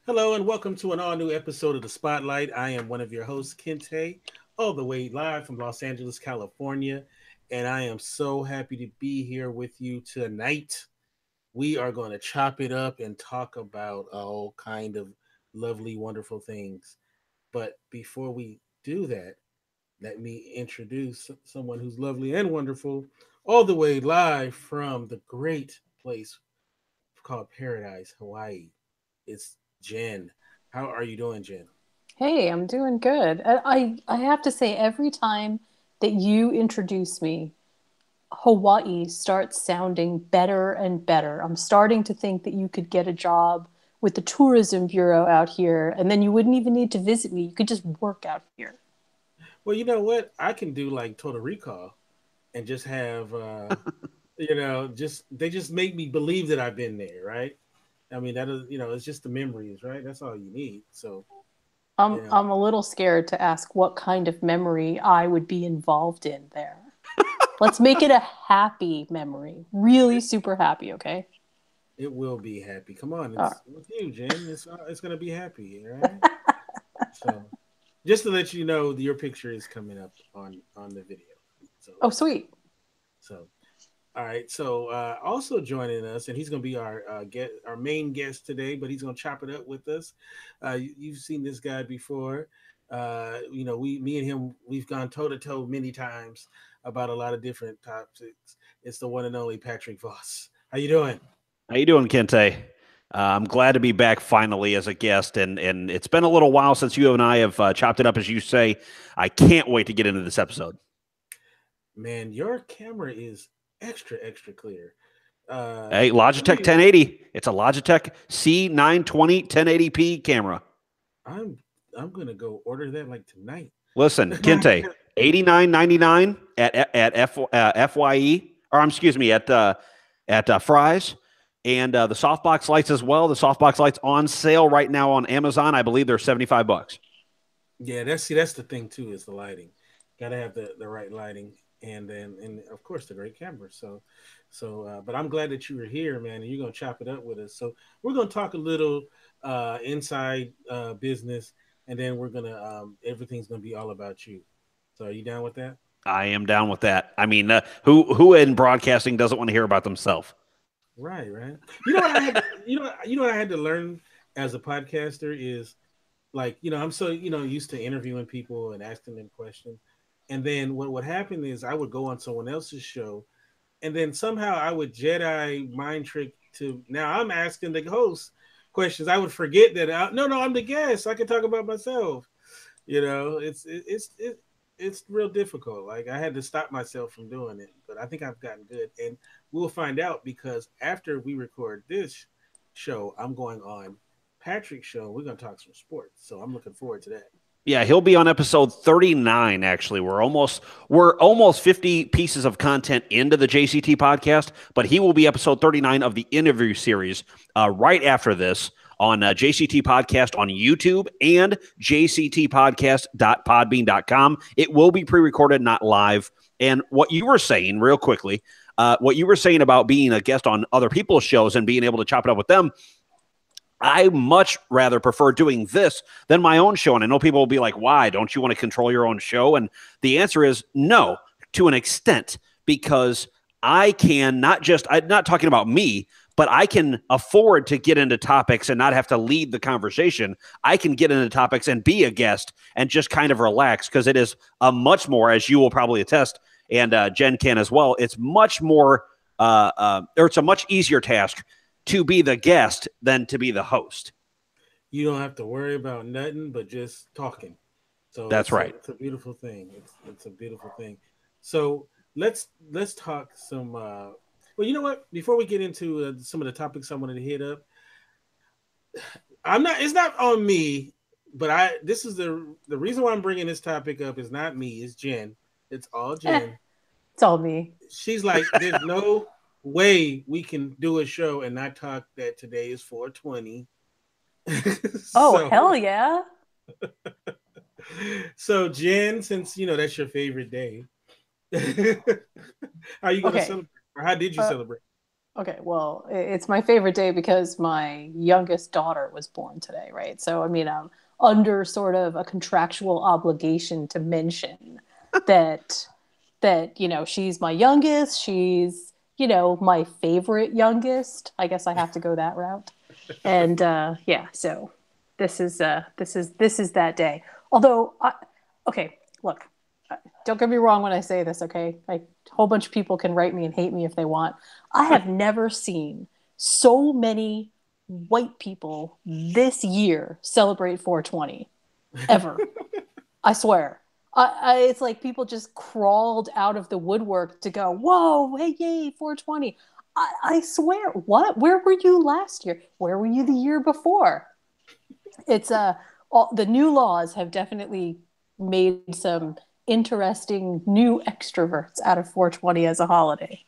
Hello and welcome to an all new episode of The Spotlight. I am one of your hosts, Kente, all the way live from Los Angeles, California. And I am so happy to be here with you tonight. We are going to chop it up and talk about all kind of lovely, wonderful things. But before we do that, let me introduce someone who's lovely and wonderful, all the way live from the great place called Paradise, Hawaii. It's Jen. How are you doing, Jen? Hey, I'm doing good. I have to say, every time that you introduce me, Hawaii starts sounding better and better. I'm starting to think that you could get a job with the tourism bureau out here, and then you wouldn't even need to visit me. You could just work out here. Well, you know what? I can do like Total Recall and just have just they just make me believe that I've been there, right? I mean, that is, it's just the memories, right? That's all you need. So, I'm you know, I'm a little scared to ask what kind of memory I would be involved in there. Let's make it a happy memory. Really super happy, okay? it will be happy. Come on, All right. it's with you, Jen. It's gonna be happy, all right? So, just to let you know, your picture is coming up on the video. So, Oh, sweet. so all right. So also joining us, and he's going to be our our main guest today, but he's going to chop it up with us. You've seen this guy before. Me and him, we've gone toe to toe many times about a lot of different topics. It's the one and only Patrick Voss. How you doing? How you doing, Kente? I'm glad to be back finally as a guest, and it's been a little while since you and I have chopped it up, as you say. I can't wait to get into this episode. Man, your camera is extra extra clear. Hey, Let Logitech me. 1080. It's a Logitech C920 1080p camera. I'm I'm gonna go order that like tonight. Listen, Kente, 89.99 at Fye, or excuse me, at Fry's, and the softbox lights as well. The softbox lights on sale right now on Amazon. I believe they're $75. Yeah, that's the thing too, is the lighting. Got to have the right lighting, and of course the great camera. But I'm glad that you were here, man, and you're gonna chop it up with us. So we're gonna talk a little inside business, and then we're gonna everything's gonna be all about you. So are you down with that? I am down with that. I mean, who in broadcasting doesn't want to hear about themselves? Right, right. You know what I had to, you know what I had to learn as a podcaster is like, I'm so, used to interviewing people and asking them questions. And then what would happen is I would go on someone else's show, and then somehow I would Jedi mind trick to now I'm asking the host questions. I would forget that no, I'm the guest. I can talk about myself. It's real difficult. Like I had to stop myself from doing it, but I think I've gotten good, and we'll find out because after we record this show, I'm going on Patrick's show. We're going to talk some sports, so I'm looking forward to that. Yeah, he'll be on episode 39. Actually, we're almost 50 pieces of content into the JCT podcast, but he will be episode 39 of the interview series right after this on JCT podcast on YouTube and jctpodcast.podbean.com. It will be pre-recorded, not live. And what you were saying, real quickly, what you were saying about being a guest on other people's shows and being able to chop it up with them, I much rather prefer doing this than my own show. And I know people will be like, why? Don't you want to control your own show? And the answer is no, to an extent, because I can I'm not talking about me, but I can afford to get into topics and not have to lead the conversation. I can get into topics and be a guest and just kind of relax, because it is a much more, as you will probably attest, and Jen can as well, it's much more, or it's a much easier task to be the guest than to be the host. You don't have to worry about nothing but just talking. So That's right. it's a beautiful thing. It's a beautiful thing. So let's talk some. Well, you know what? Before we get into some of the topics I wanted to hit up, I'm not. It's not on me, but I. This is the reason why I'm bringing this topic up is not me. It's Jen. It's all Eh, Jen. it's all me. She's like, there's no way we can do a show and not talk that today is 420. Oh, so hell yeah. so Jen, since that's your favorite day, how are you gonna Okay. celebrate? Or how did you Uh, celebrate? Okay, well, it's my favorite day because my youngest daughter was born today, right? So, I mean, I'm under sort of a contractual obligation to mention that she's my youngest. She's, my favorite youngest. I guess I have to go that route. And yeah, so this is that day. Although, okay, look, don't get me wrong when I say this, okay? Like, a whole bunch of people can write me and hate me if they want. I have never seen so many white people this year celebrate 420 ever. I swear. It's like people just crawled out of the woodwork to go, whoa, hey, yay, 420. I swear, what? Where were you last year? Where were you the year before? It's the new laws have definitely made some interesting new extroverts out of 420 as a holiday.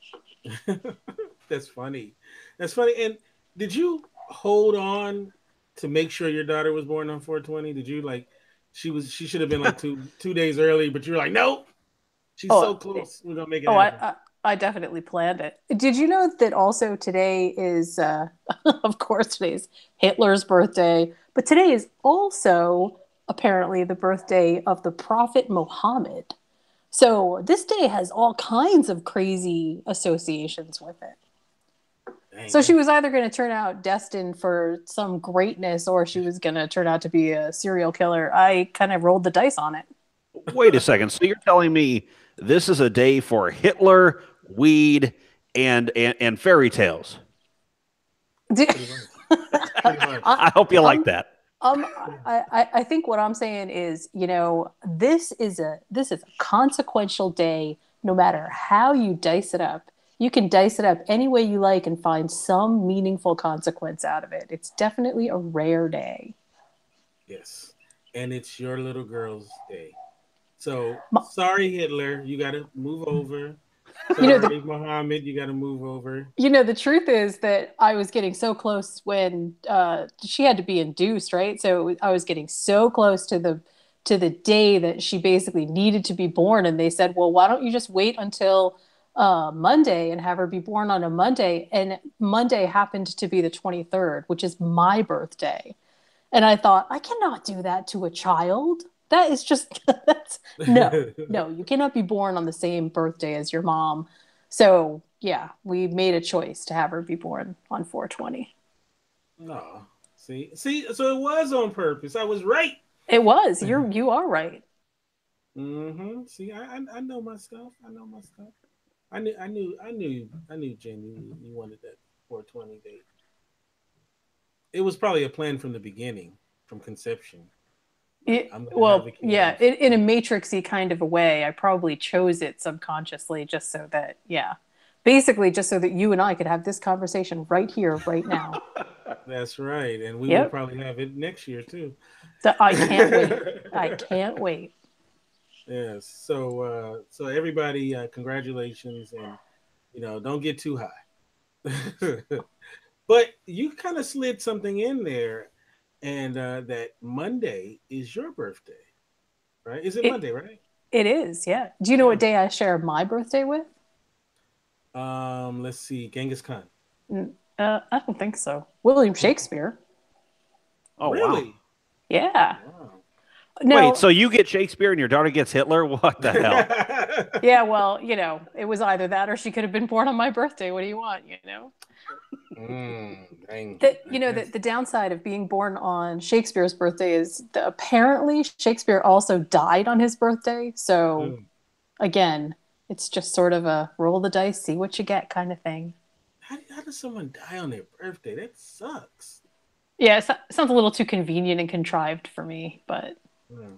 That's funny. That's funny. And did you hold on to make sure your daughter was born on 420? Did you like she should have been like two days early, but you were like, nope, she's Oh, so close. We're gonna make it oh, happen. I definitely planned it. Did you know that also today is, of course, today's Hitler's birthday, but today is also apparently the birthday of the Prophet Muhammad. So this day has all kinds of crazy associations with it. Dang, So she was either going to turn out destined for some greatness or she was going to turn out to be a serial killer. I kind of rolled the dice on it. Wait a second. So you're telling me this is a day for Hitler, weed, and fairy tales? pretty much. Pretty much. I hope you like um, that. um, I think what I'm saying is, this is a consequential day. No matter how you dice it up, you can dice it up any way you like and find some meaningful consequence out of it. It's definitely a rare day. Yes. And it's your little girl's day. So My, sorry, Hitler, you gotta move over. you know the Sorry, Mohammed, you gotta move over. the truth is that I was getting so close when she had to be induced, right? So I was getting so close to the day that she basically needed to be born, and they said, "Well, why don't you just wait until Monday and have her be born on a Monday?" And Monday happened to be the 23rd, which is my birthday. And I thought, I cannot do that to a child. That is just that's no, you cannot be born on the same birthday as your mom. So yeah, we made a choice to have her be born on 420. No. See, so it was on purpose. I was right. It was. You are right. See, I know my stuff. I know my stuff. I knew Jen, you wanted that 420 date. It was probably a plan from the beginning, from conception. Like I'm gonna have a Well, kid yeah, on in a 420. matrixy kind of a way, I probably chose it subconsciously just so that, yeah, basically just so that you and I could have this conversation right here, right now. That's right, and we will Yep. probably have it next year too. So I can't wait. I can't wait. Yes. So everybody, congratulations, and don't get too high. But you kind of slid something in there, and that Monday is your birthday, right? Is it It Monday, right? it is, yeah. Do you know what Yeah. day I share my birthday with? Let's see, Genghis Khan. I don't think so. William Shakespeare. Oh, wow. Really? Yeah. Wow. Wait, No, so you get Shakespeare and your daughter gets Hitler? What the hell? yeah, well, it was either that or she could have been born on my birthday. What do you want? Dang. The downside of being born on Shakespeare's birthday is that apparently Shakespeare also died on his birthday. So Mm. again, it's just sort of a roll the dice, see what you get kind of thing. How does someone die on their birthday? That sucks. Yeah, sounds a little too convenient and contrived for me, but Mm.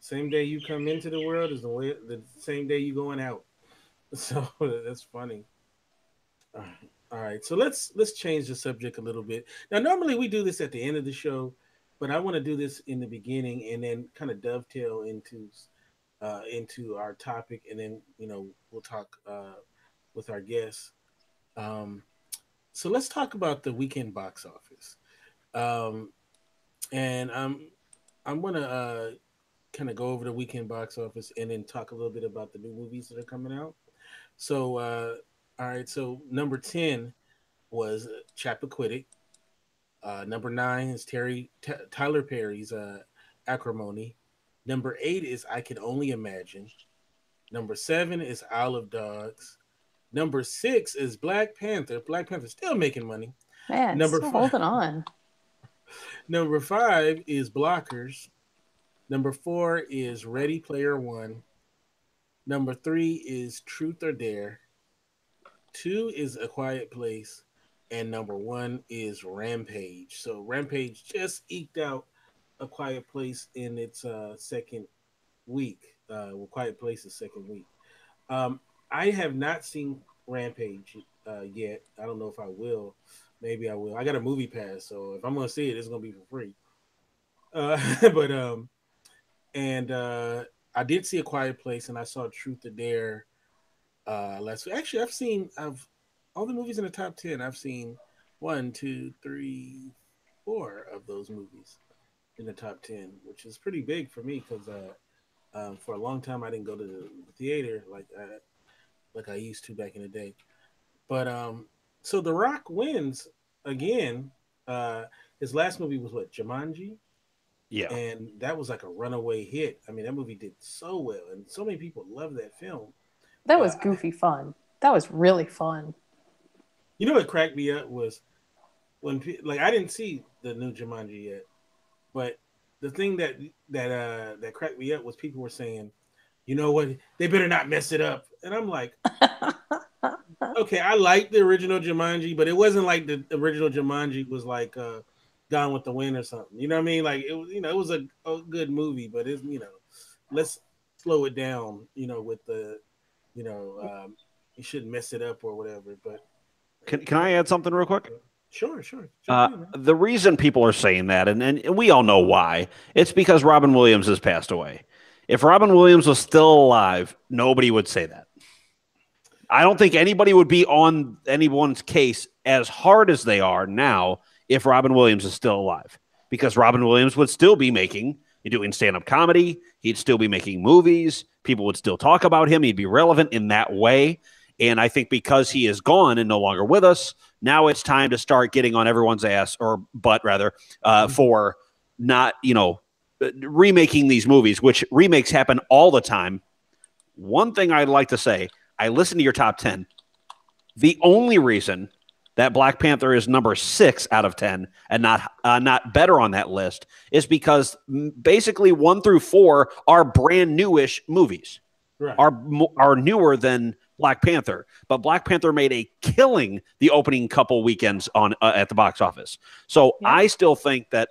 Same day you come into the world is the same day you going out. So that's funny. All right. So let's change the subject a little bit. Now, normally we do this at the end of the show, but I want to do this in the beginning and then kind of dovetail into our topic, and then we'll talk with our guests. Um, so let's talk about the weekend box office. Um, and I'm gonna kind of go over the weekend box office and then talk a little bit about the new movies that are coming out. So all right, so number 10 was Chappaquiddick. Number 9 is Tyler Perry's Acrimony. Number 8 is I Can Only Imagine. Number 7 is Isle of Dogs. Number 6 is Black Panther. Black Panther still making money. Man, Number still five, holding on. number 5 is Blockers. Number 4 is Ready Player One. Number 3 is Truth or Dare. 2 is A Quiet Place. And number 1 is Rampage. So Rampage just eked out A Quiet Place in its second week. Quiet Place's second week. I have not seen Rampage yet. I don't know if I will. Maybe I will. I got a movie pass, so if I'm gonna see it, it's gonna be for free. But and I did see A Quiet Place, and I saw Truth or Dare last week. Actually, I've all the movies in the top 10. I've seen 1, 2, 3, 4 of those movies in the top 10, which is pretty big for me because for a long time I didn't go to the theater like I used to back in the day. But so The Rock wins again. His last movie was what, Jumanji? Yeah. And that was like a runaway hit. I mean, that movie did so well, and so many people love that film. That was goofy fun. That was really fun. You know what cracked me up was when like I didn't see the new Jumanji yet, but the thing that cracked me up was people were saying, you know what, they better not mess it up, and I'm like, okay, I liked the original Jumanji, but it wasn't like the original Jumanji was like Gone with the Wind or something. You know what I mean? Like it was, it was a good movie, but it's let's slow it down. With the, you shouldn't mess it up or whatever. But can I add something real quick? Sure. The reason people are saying that, and we all know why, it's because Robin Williams has passed away. If Robin Williams was still alive, nobody would say that. I don't think anybody would be on anyone's case as hard as they are now if Robin Williams is still alive, because Robin Williams would still be doing stand-up comedy. He'd still be making movies. People would still talk about him. He'd be relevant in that way. And I think because he is gone and no longer with us, now it's time to start getting on everyone's ass or butt rather for not, remaking these movies, which remakes happen all the time. One thing I'd like to say, I listened to your top 10. The only reason that Black Panther is number 6 out of 10 and not better on that list is because basically 1 through 4 are brand newish movies, right. are newer than Black Panther, but Black Panther made a killing the opening couple weekends on at the box office. So yeah. I still think that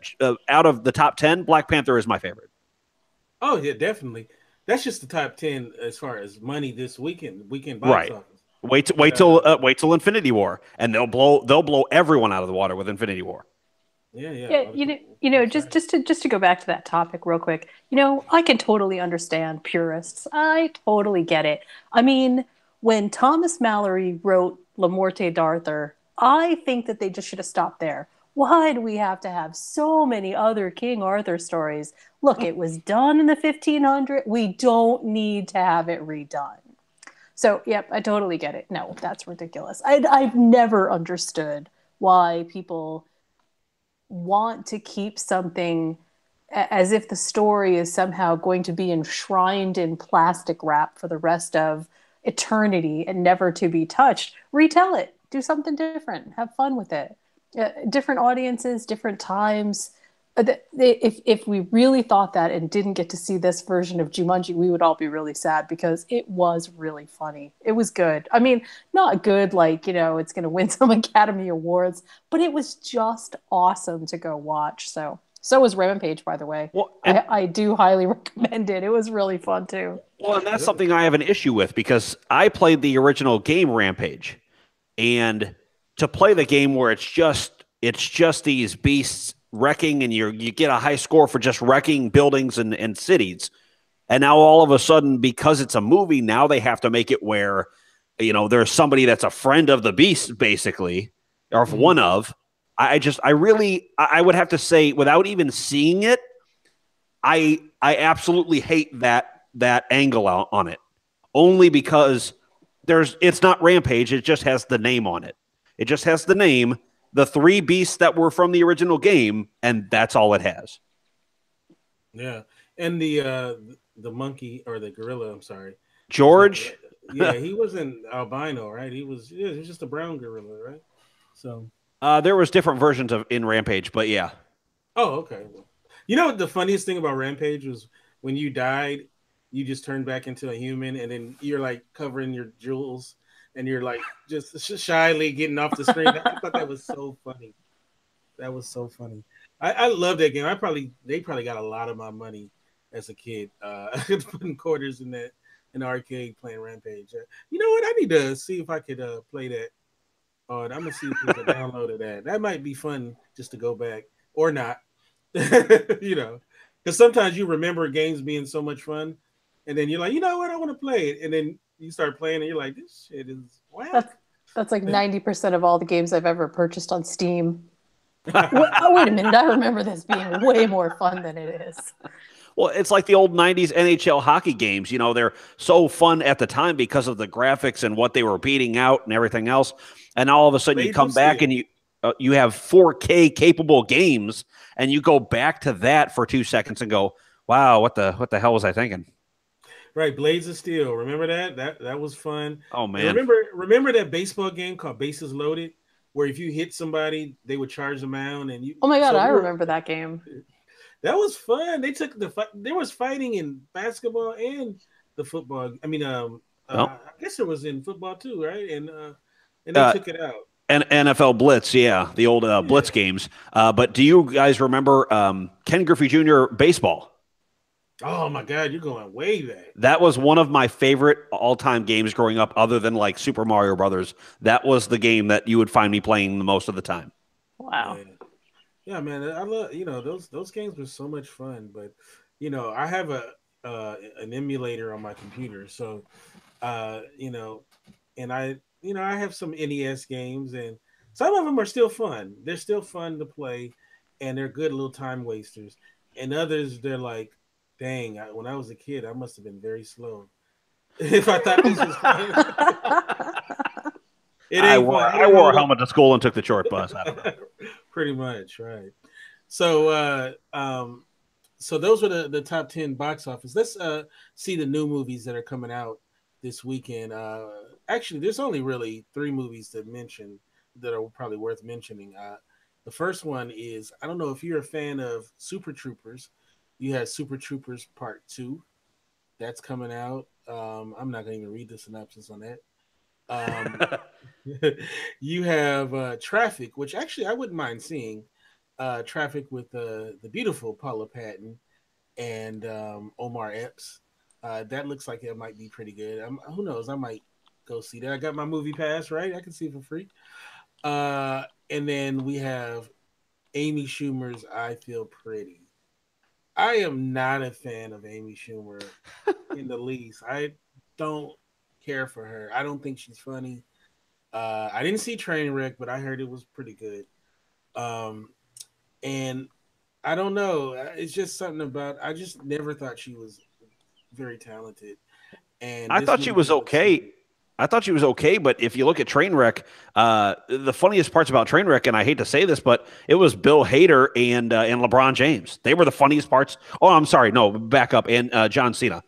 out of the top 10, Black Panther is my favorite. Oh yeah, definitely. That's just the top 10 as far as money this weekend box right. office. Wait till Infinity War, and they'll blow everyone out of the water with Infinity War. Yeah. Just to go back to that topic real quick. I can totally understand purists. I totally get it. I mean, when Thomas Mallory wrote La Morte d'Arthur, I think that they just should have stopped there. Why do we have to have so many other King Arthur stories? Look, it was done in the 1500s. We don't need to have it redone. So, yep, I totally get it. No, that's ridiculous. I've never understood why people want to keep something as if the story is somehow going to be enshrined in plastic wrap for the rest of eternity and never to be touched. Retell it. Do something different. Have fun with it. Different audiences, different times. If we really thought that and didn't get to see this version of Jumanji, we would all be really sad because it was really funny. It was good. I mean, not good like, it's going to win some Academy Awards, but it was just awesome to go watch. So was Rampage, by the way. Well, I do highly recommend it. It was really fun too. Well, and that's something I have an issue with because I played the original game Rampage, and to play the game where it's just these beasts wrecking, and you get a high score for just wrecking buildings and cities. And now all of a sudden, because it's a movie, now they have to make it where, there's somebody that's a friend of the beast, basically, or if one of. I would have to say, without even seeing it, I absolutely hate that angle on it. Only because it's not Rampage, it just has the name on it. It just has the name, the three beasts that were from the original game, and that's all it has. Yeah, and the monkey or the gorilla. I'm sorry, was not. George, Yeah, he wasn't albino, right? He was. Yeah, he was just a brown gorilla, right? So. there was different versions of in Rampage, but yeah. Oh, okay. You know what the funniest thing about Rampage was when you died, you just turned back into a human, and then you're like covering your jewels, and you're like just shyly getting off the screen. I thought that was so funny. That was so funny. I love that game. They probably got a lot of my money as a kid, putting quarters in the arcade playing Rampage. You know what? I need to see if I could play that. I'm gonna see if there's a download of that. That might be fun just to go back or not. Because sometimes you remember games being so much fun, and then you're like, you know what, I want to play it, and then you start playing, and you're like, this shit is whack. That's like 90% of all the games I've ever purchased on Steam. Wait a minute, I remember this being way more fun than it is. Well, it's like the old 90s NHL hockey games. You know, they're so fun at the time because of the graphics and what they were beating out and everything else. And all of a sudden you come back and you have 4K capable games, and you go back to that for 2 seconds and go, wow, what the hell was I thinking? Right, Blades of Steel. Remember that? That was fun. Oh, man. And remember that baseball game called Bases Loaded, where if you hit somebody, they would charge the mound, and you. Oh my god, I remember that game. That was fun. They took there was fighting in basketball and the football. I mean, I guess it was in football too, right? And they took it out. And NFL Blitz, yeah, the old Blitz games. But do you guys remember Ken Griffey Jr. baseball? Oh my god, you're going way back. That was one of my favorite all-time games growing up, other than like Super Mario Brothers. That was the game that you would find me playing the most of the time. Wow. Yeah, man, I love those games were so much fun. But I have an emulator on my computer, so and I have some NES games, and some of them are still fun. They're still fun to play, and they're good little time wasters. And others, they're like, dang, when I was a kid, I must have been very slow. If I thought this was fun. I wore a helmet to school and took the short bus. I don't know. Pretty much, right. So so those were the top 10 box office. Let's see the new movies that are coming out this weekend. Actually, there's only really 3 movies to mention that are probably worth mentioning. The first one is, I don't know if you're a fan of Super Troopers. You have Super Troopers Part 2. That's coming out. I'm not going to even read the synopsis on that. You have Traffic, which actually I wouldn't mind seeing. Traffic with the beautiful Paula Patton and Omar Epps. That looks like it might be pretty good. Who knows? I might go see that. I got my movie pass, right? I can see it for free. And then we have Amy Schumer's I Feel Pretty. I am not a fan of Amy Schumer in the least. I don't care for her. I don't think she's funny. I didn't see Trainwreck, but I heard it was pretty good. And I don't know. It's just something about. I just never thought she was very talented. And I thought she was okay. I thought she was okay, but if you look at Trainwreck, the funniest parts about Trainwreck, and I hate to say this, but it was Bill Hader and LeBron James. They were the funniest parts. Oh, I'm sorry. No, back up. And John Cena.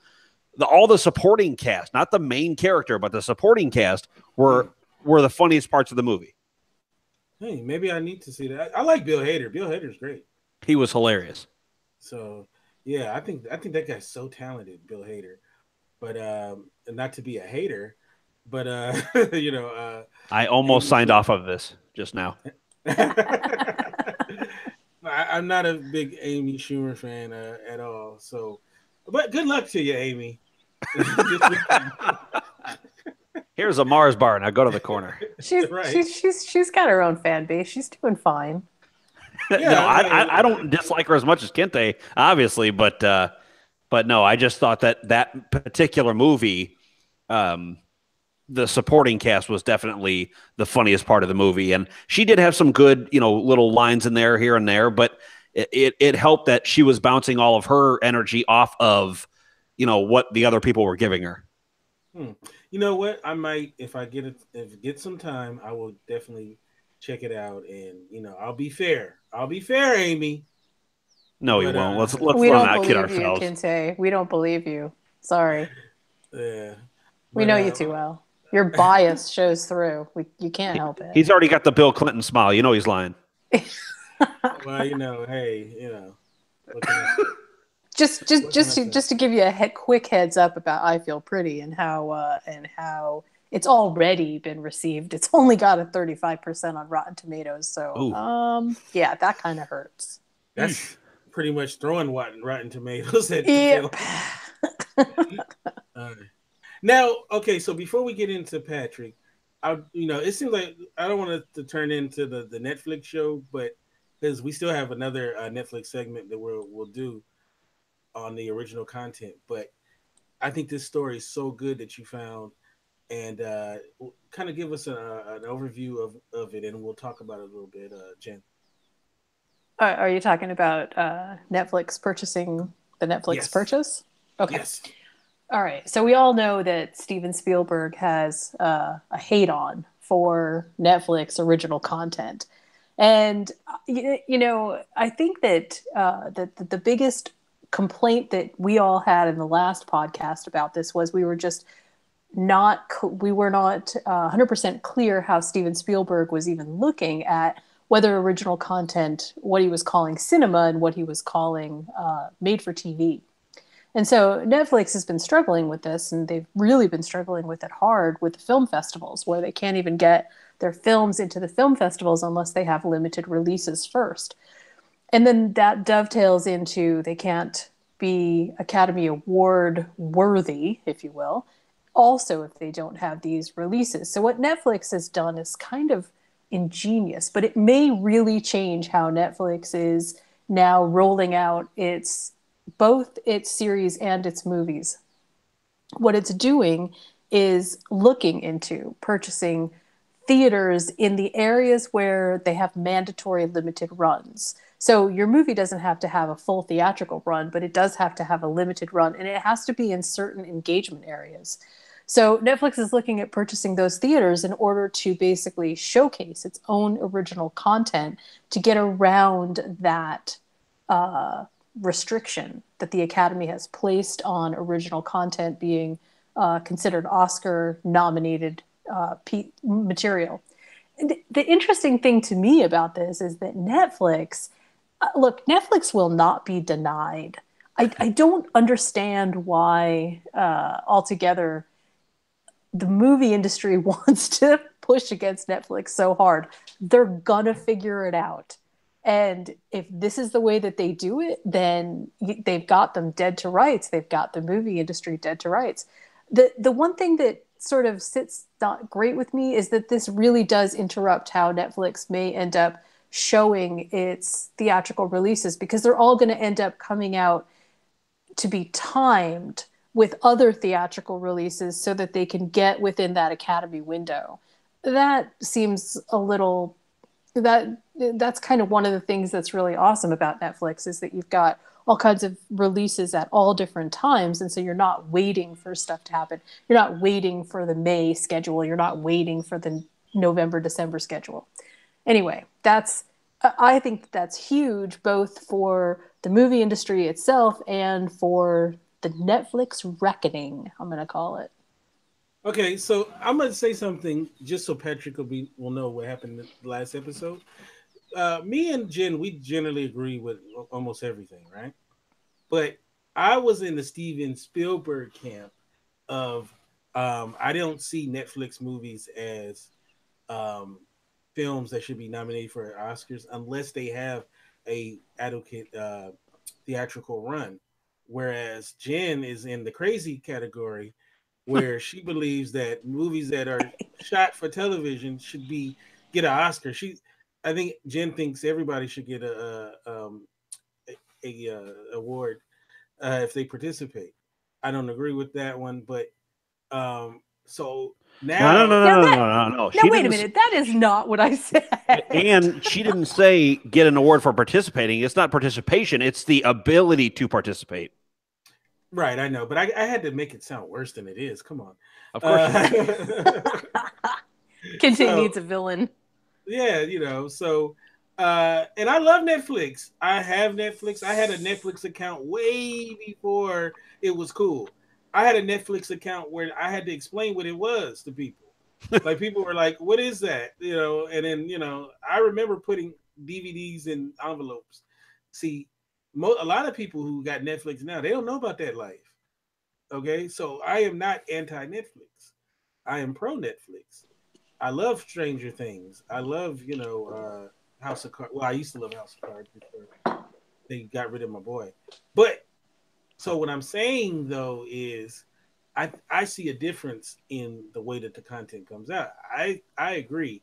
All the supporting cast, not the main character, but the supporting cast were the funniest parts of the movie. Hey, maybe I need to see that. I like Bill Hader. Bill Hader's great. He was hilarious. So, yeah, I think that guy's so talented, Bill Hader. But not to be a hater, but I almost signed off of this just now. I'm not a big Amy Schumer fan at all. So, but good luck to you, Amy. Here's a Mars bar. Now go to the corner. She's got her own fan base. She's doing fine. Yeah, no, I don't dislike her as much as Kente, obviously, but no, I just thought that particular movie, the supporting cast was definitely the funniest part of the movie, and she did have some good, little lines in there here and there, but it helped that she was bouncing all of her energy off of, what the other people were giving her. Hmm. You know what? I might if I get it if get some time, I will definitely check it out. And I'll be fair. I'll be fair, Amy. No, he But won't. Let's We let's don't not kid believe you, ourselves. Kinte. We don't believe you. Sorry. yeah, We but know you too well. Your bias shows through. You can't help it. He's already got the Bill Clinton smile. You know he's lying. well, hey, what can I say? just just What can I just to, say? just to give you a quick heads up about I Feel Pretty and how it's already been received. It's only got a 35% on Rotten Tomatoes, so Ooh. yeah, that kind of hurts. Eesh. That's pretty much throwing Rotten Tomatoes at the film. Yep. Uh, Now, okay, so before we get into Patrick, it seems like I don't want it to turn into the Netflix show, but because we still have another Netflix segment that we'll do on the original content. But I think this story is so good that you found, and kind of give us an overview of it, and we'll talk about it a little bit, Jen. Are you talking about Netflix purchasing the Netflix Yes, purchase? Okay. yes. All right. So we all know that Steven Spielberg has a hate on for Netflix original content. And, I think that the biggest complaint that we all had in the last podcast about this was we were not 100% clear how Steven Spielberg was even looking at whether original content, what he was calling cinema and what he was calling made for TV. And so Netflix has been struggling with this, and they've really been struggling with it hard with the film festivals, where they can't even get their films into the film festivals unless they have limited releases first. And then that dovetails into they can't be Academy Award worthy, if you will, also if they don't have these releases. So what Netflix has done is kind of ingenious, but it may really change how Netflix is now rolling out both its series and its movies. What it's doing is looking into purchasing theaters in the areas where they have mandatory limited runs. So your movie doesn't have to have a full theatrical run, but it does have to have a limited run, and it has to be in certain engagement areas. So Netflix is looking at purchasing those theaters in order to basically showcase its own original content to get around that restriction that the Academy has placed on original content being considered Oscar nominated material. The interesting thing to me about this is that Netflix will not be denied. I don't understand why altogether the movie industry wants to push against Netflix so hard. They're gonna figure it out. And if this is the way that they do it, then they've got them dead to rights. They've got the movie industry dead to rights. The one thing that sort of sits not great with me is that this really does interrupt how Netflix may end up showing its theatrical releases, because they're all going to end up coming out to be timed with other theatrical releases so that they can get within that Academy window. That seems a little that's kind of one of the things that's really awesome about Netflix, is that you've got all kinds of releases at all different times, and so you're not waiting for stuff to happen. You're not waiting for the May schedule. You're not waiting for the November, December schedule. Anyway, I think that's huge, both for the movie industry itself and for the Netflix reckoning, I'm going to call it. Okay, so I'm gonna say something just so Patrick will know what happened in the last episode. Me and Jen, we generally agree with almost everything, right? But I was in the Steven Spielberg camp of I don't see Netflix movies as um, films that should be nominated for Oscars unless they have a adequate theatrical run. Whereas Jen is in the crazy category where she believes that movies that are shot for television should be get an Oscar. I think Jen thinks everybody should get a award if they participate. I don't agree with that one, but so No, no, now, no, Now no, no, that no, no. now She wait a didn't. minute, that is not what I said. And she didn't say get an award for participating. It's not participation. It's the ability to participate. Right, I know, but I had to make it sound worse than it is. Come on. Of course you did. Kinte So needs a villain. yeah, so and I love Netflix. I have Netflix. I had a Netflix account way before it was cool. I had a Netflix account where I had to explain what it was to people. Like people were like, "What is that?" And then I remember putting DVDs in envelopes. See, a lot of people who got Netflix now, they don't know about that life. Okay, so I am not anti Netflix. I am pro Netflix. I love Stranger Things. I love House of Cards. Well, I used to love House of Cards before they got rid of my boy. But so what I'm saying though is, I see a difference in the way that the content comes out. I agree.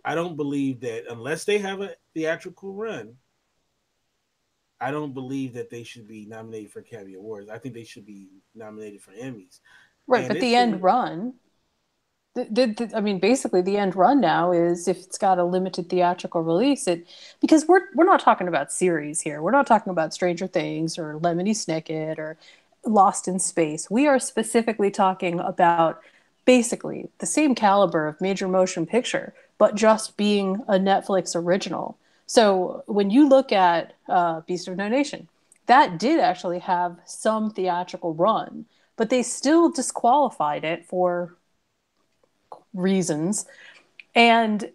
I don't believe that unless they have a theatrical run, I don't believe that they should be nominated for Academy Awards. I think they should be nominated for Emmys. Right, And but it's the been end run, I mean, basically, the end run now is if it's got a limited theatrical release, because we're not talking about series here. We're not talking about Stranger Things or Lemony Snicket or Lost in Space. We are specifically talking about basically the same caliber of major motion picture, but just being a Netflix original. So when you look at Beast of No Nation, that did actually have some theatrical run, but they still disqualified it for reasons. And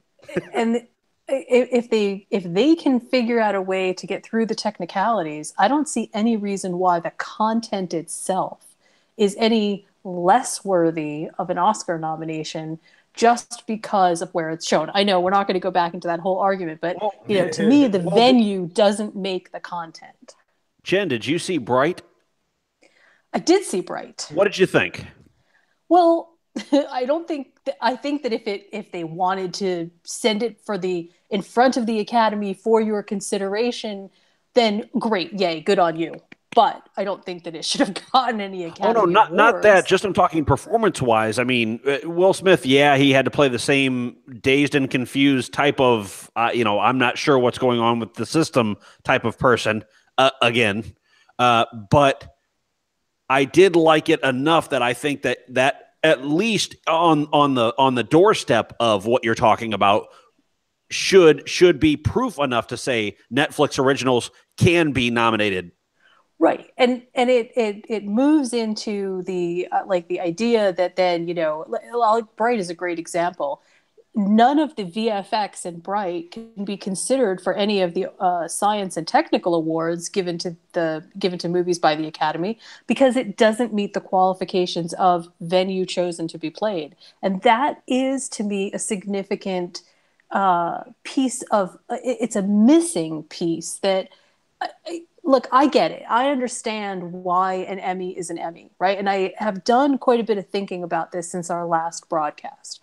if they can figure out a way to get through the technicalities, I don't see any reason why the content itself is any less worthy of an Oscar nomination just because of where it's shown. I know we're not going to go back into that whole argument, but Well, to me, the well, venue doesn't make the content. Jen, did you see Bright? I did see Bright. What did you think? Well, I don't think I think that if they wanted to send it for the in front of the Academy for your consideration, then great, yay, good on you. But I don't think that it should have gotten any Oh no, Academy not that. Awards. Just I'm talking performance wise. I mean, Will Smith. Yeah, he had to play the same dazed and confused type of. I'm not sure what's going on with the system type of person. Again, but I did like it enough that I think that at least on the doorstep of what you're talking about should be proof enough to say Netflix originals can be nominated. Right, and it moves into the like the idea that then Bright is a great example. None of the VFX in Bright can be considered for any of the science and technical awards given to movies by the Academy because it doesn't meet the qualifications of venue chosen to be played, and that is to me a significant piece of it's a missing piece that. Look, I get it. I understand why an Emmy is an Emmy, right? And I have done quite a bit of thinking about this since our last broadcast.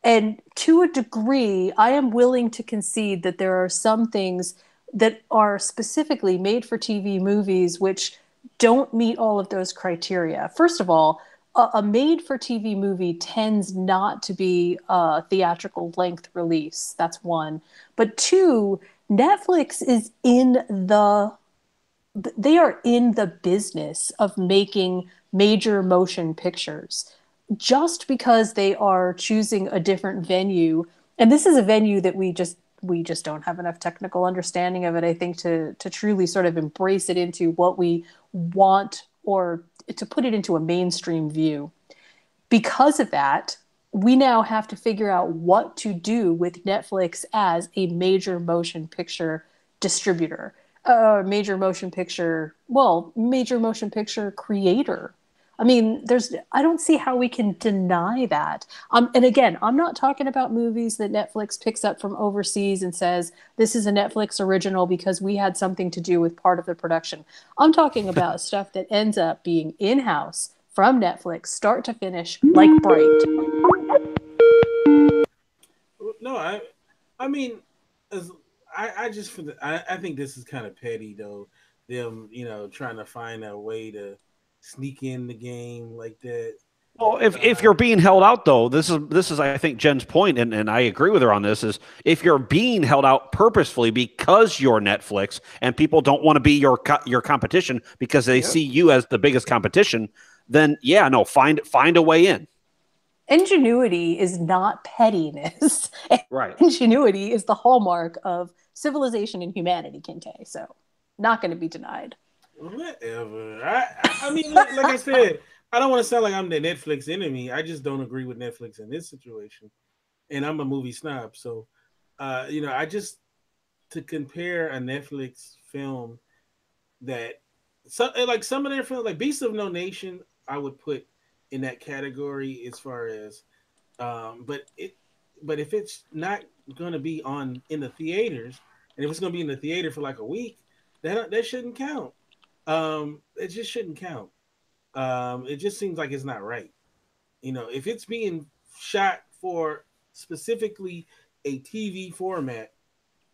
And to a degree, I am willing to concede that there are some things that are specifically made for TV movies which don't meet all of those criteria. First of all, a made for TV movie tends not to be a theatrical length release. That's one. But two, Netflix is they are in the business of making major motion pictures just because they are choosing a different venue, and this is a venue that we just don't have enough technical understanding of it, I think, to truly sort of embrace it into what we want or to put it into a mainstream view. Because of that, we now have to figure out what to do with Netflix as a major motion picture distributor, major motion picture creator. I mean, I don't see how we can deny that. And again, I'm not talking about movies that Netflix picks up from overseas and says, this is a Netflix original because we had something to do with part of the production. I'm talking about stuff that ends up being in-house from Netflix, start to finish, like Bright. no, I mean, as I just for I think this is kind of petty though. Them trying to find a way to sneak in the game like that. Well, if you're being held out, though, this is I think Jen's point, and I agree with her on this, is if you're being held out purposefully because you're Netflix and people don't want to be your competition because they see you as the biggest competition, then yeah, no, find a way in. Ingenuity is not pettiness. Right. Ingenuity is the hallmark of civilization and humanity, Kinte. So, not going to be denied. Whatever. I mean, like I said, I don't want to sound like I'm the Netflix enemy. I just don't agree with Netflix in this situation, and I'm a movie snob. So, I just to compare a Netflix film that like some of their films, like Beasts of No Nation, I would put in that category as far as, but if it's not going to be on in the theaters, and if it's going to be in the theater for like a week, that shouldn't count. It just shouldn't count. It just seems like it's not right. If it's being shot for specifically a TV format,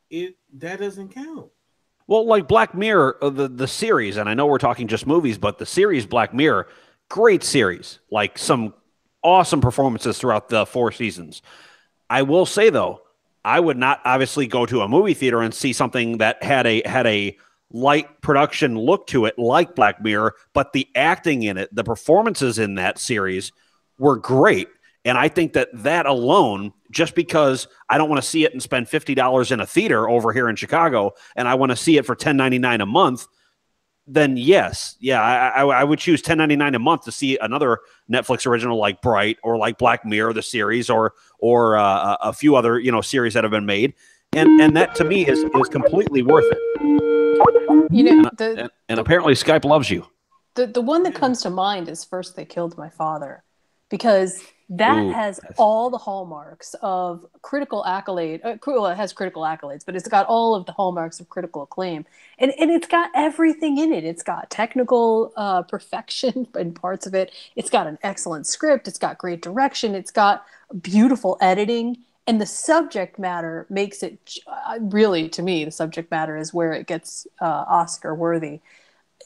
that doesn't count. Well, like Black Mirror, the series, and I know we're talking just movies, but the series Black Mirror, great series. Like some awesome performances throughout the 4 seasons. I will say though, I would not obviously go to a movie theater and see something that had a light production look to it like Black Mirror, but the acting in it, the performances in that series were great. And I think that alone, just because I don't want to see it and spend $50 in a theater over here in Chicago, and I want to see it for $10.99 a month, then yes, yeah, I would choose $10.99 a month to see another Netflix original like Bright or like Black Mirror, the series, or a few other series that have been made, and that to me is completely worth it. And apparently Skype loves you. The one that comes to mind is First They Killed My Father, because that has all the hallmarks of critical accolade. Well, it has critical accolades, but it's got all of the hallmarks of critical acclaim. And it's got everything in it. It's got technical perfection in parts of it. It's got an excellent script. It's got great direction. It's got beautiful editing. And the subject matter makes it, really, to me, the subject matter is where it gets Oscar worthy.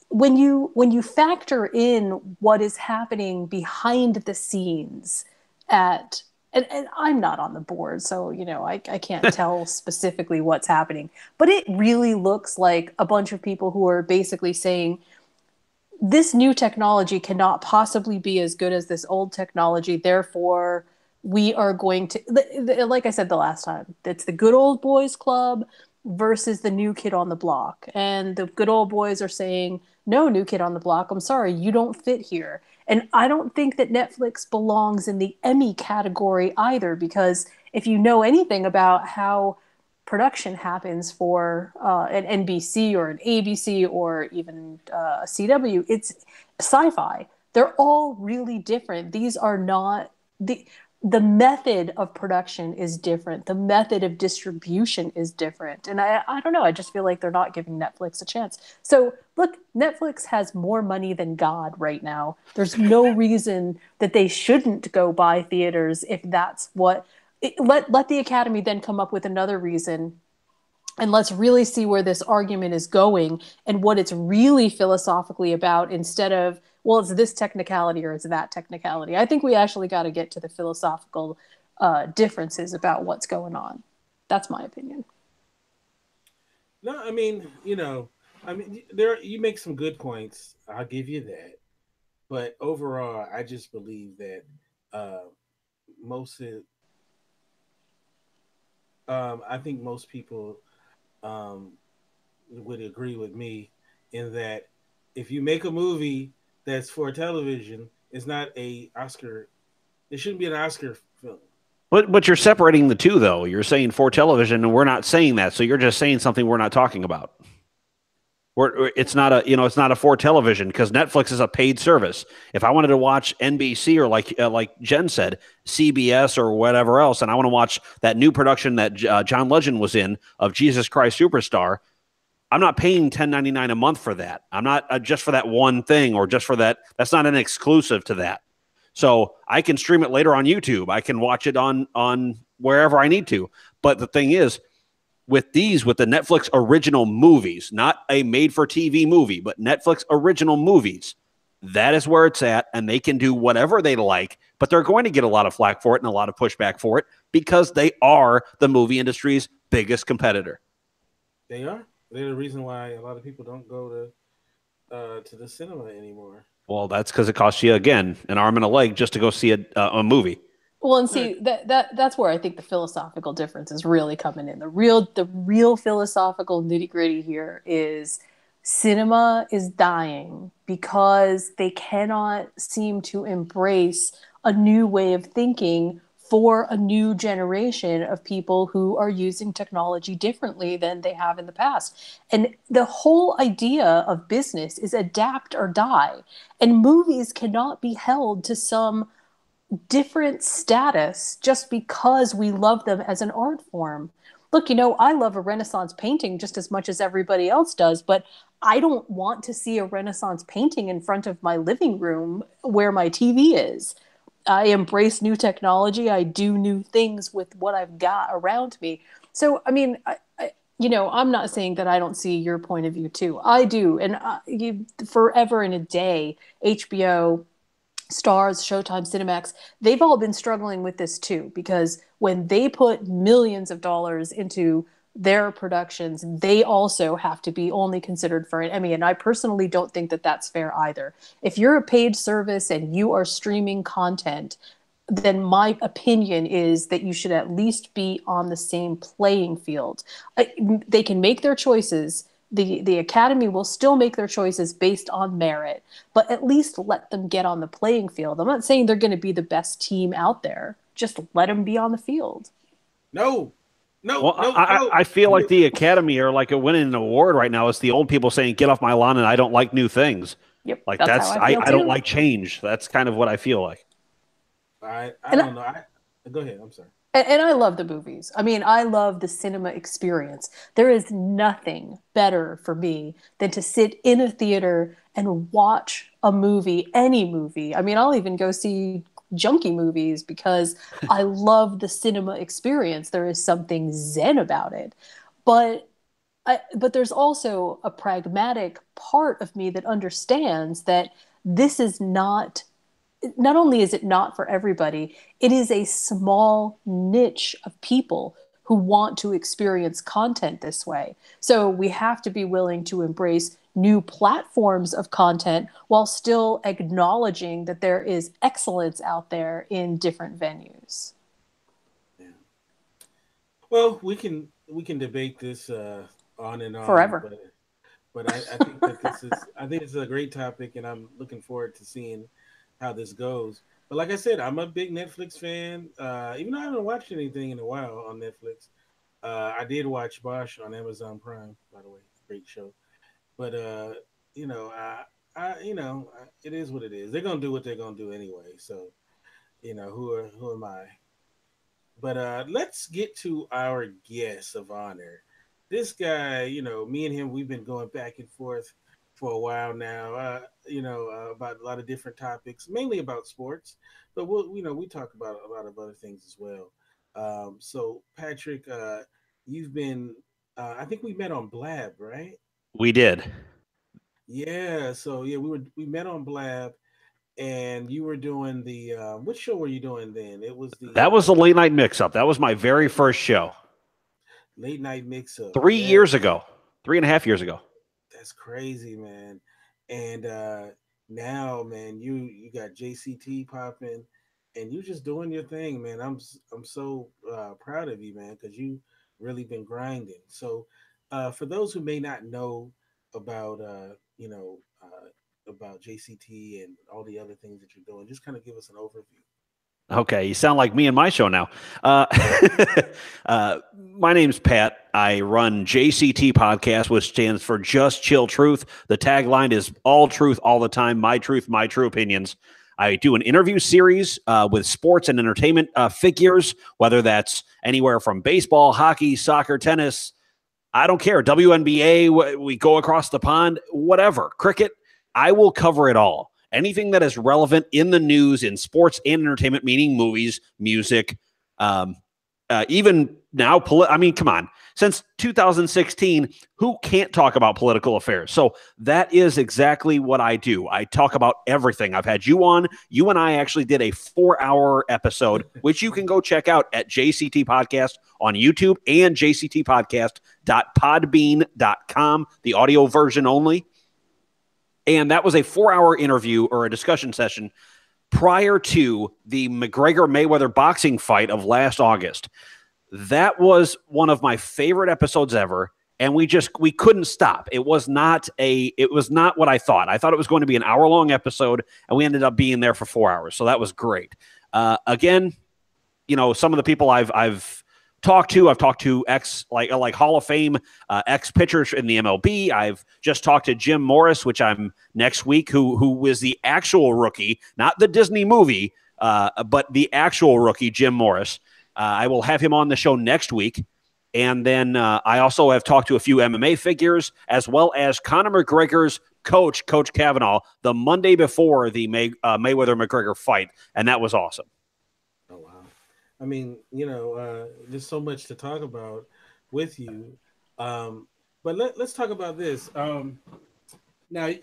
When you factor in what is happening behind the scenes and I'm not on the board, so I can't tell specifically what's happening, but it really looks like a bunch of people who are basically saying this new technology cannot possibly be as good as this old technology, therefore we are going to, like I said the last time, it's the good old boys club versus the new kid on the block. And the good old boys are saying, no, new kid on the block, I'm sorry, you don't fit here. And I don't think that Netflix belongs in the Emmy category either, because if you know anything about how production happens for an NBC or an ABC or even a CW, it's sci-fi. They're all really different. These are not the method of production is different. The method of distribution is different. And I don't know. I just feel like they're not giving Netflix a chance. So look, Netflix has more money than God right now. There's no reason that they shouldn't go buy theaters if that's what let the Academy then come up with another reason. And let's really see where this argument is going and what it's really philosophically about, instead of, well, it's this technicality or it's that technicality. I think we actually got to get to the philosophical differences about what's going on. That's my opinion. No, I mean, there you make some good points. I'll give you that. But overall, I just believe that most of, I think most people would agree with me in that if you make a movie that's for television, it's not a Oscar. It shouldn't be an Oscar film. But you're separating the two, though. You're saying for television, and we're not saying that. So you're just saying something we're not talking about. It's not a for television, because Netflix is a paid service. If I wanted to watch NBC or like Jen said, CBS or whatever else, and I want to watch that new production that John Legend was in of Jesus Christ Superstar, I'm not paying $10.99 a month for that. I'm not just for that one thing or just for that. That's not an exclusive to that. So I can stream it later on YouTube. I can watch it on wherever I need to. But the thing is, with the Netflix original movies, not a made-for-TV movie, but Netflix original movies, That is where it's at, and they can do whatever they like, but they're going to get a lot of flack for it and a lot of pushback for it because they are the movie industry's biggest competitor. They are. They're the reason why a lot of people don't go to the cinema anymore. Well, that's because it costs you, again, an arm and a leg just to go see a movie. Well, and see that's where I think the philosophical difference is really coming in. The real philosophical nitty-gritty here is cinema is dying because they cannot seem to embrace a new way of thinking for a new generation of people who are using technology differently than they have in the past. And the whole idea of business is adapt or die. And movies cannot be held to some different status just because we love them as an art form. Look, I love a Renaissance painting just as much as everybody else does, but I don't want to see a Renaissance painting in front of my living room where my TV is. I embrace new technology. I do new things with what I've got around me. So, I mean, I'm not saying that I don't see your point of view too. I do. And forever and a day, HBO, Stars, Showtime, Cinemax, they've all been struggling with this too, because when they put millions of dollars into their productions, they also have to be only considered for an Emmy. And I personally don't think that that's fair either. If you're a paid service and you are streaming content, then my opinion is that you should at least be on the same playing field. They can make their choices. The Academy will still make their choices based on merit, but at least let them get on the playing field. I'm not saying they're going to be the best team out there. Just let them be on the field. No. I feel like the Academy are like winning an award right now. It's the old people saying, "Get off my lawn," and I don't like new things. Yep, like I don't like change. That's kind of what I feel like. I don't know. Go ahead. I'm sorry. And I love the movies. I mean, I love the cinema experience. There is nothing better for me than to sit in a theater and watch a movie, any movie. I mean, I'll even go see junky movies because I love the cinema experience. There is something zen about it. But there's also a pragmatic part of me that understands that this is not only is it not for everybody, it is a small niche of people who want to experience content this way. So we have to be willing to embrace new platforms of content while still acknowledging that there is excellence out there in different venues. Yeah. Well, we can debate this on and on forever. But I think that this is a great topic, and I'm looking forward to seeing how this goes. But like I said, I'm a big Netflix fan. Even though I haven't watched anything in a while on Netflix, I did watch Voss on Amazon Prime, by the way, great show. But it is what it is. They're gonna do what they're gonna do anyway. So, who am I? But let's get to our guest of honor. This guy, me and him, we've been going back and forth for a while now. About a lot of different topics, mainly about sports, but we talk about a lot of other things as well. So Patrick, you've been, I think we met on Blab, right? We did. Yeah. So yeah, we met on Blab, and you were doing the which show were you doing then? It was that was the late night mix up. That was my very first show. Late night mix up. 3 years ago, 3.5 years ago. That's crazy, man. And now, man, you got JCT popping, and you just doing your thing, man. I'm so proud of you, man, because you really been grinding. So, for those who may not know about about JCT and all the other things that you're doing, just kind of give us an overview. Okay, you sound like me and my show now. My name's Pat. I run JCT Podcast, which stands for Just Chill Truth. The tagline is all truth all the time, my truth, my true opinions. I do an interview series with sports and entertainment figures, whether that's anywhere from baseball, hockey, soccer, tennis. I don't care. WNBA, we go across the pond, whatever. Cricket, I will cover it all. Anything that is relevant in the news, in sports and entertainment, meaning movies, music, even now, come on. since 2016, who can't talk about political affairs? So that is exactly what I do. I talk about everything. I've had you on. You and I actually did a 4-hour episode, which you can go check out at JCT Podcast on YouTube and jctpodcast.podbean.com, the audio version only. And that was a 4-hour interview or a discussion session prior to the McGregor-Mayweather boxing fight of last August. That was one of my favorite episodes ever, and we couldn't stop. It was not what I thought. I thought it was going to be an hour-long episode, and we ended up being there for 4 hours, so that was great. Again, some of the people I've talked to ex like Hall of Fame ex pitchers in the MLB. I've just talked to Jim Morris, which I'm next week, who was the actual rookie, not the Disney movie, but the actual rookie, Jim Morris. I will have him on the show next week. And then I also have talked to a few MMA figures, as well as Conor McGregor's coach, Coach Kavanaugh, the Monday before the Mayweather-McGregor fight. And that was awesome. Oh, wow. I mean, there's so much to talk about with you. But let's talk about this. Now,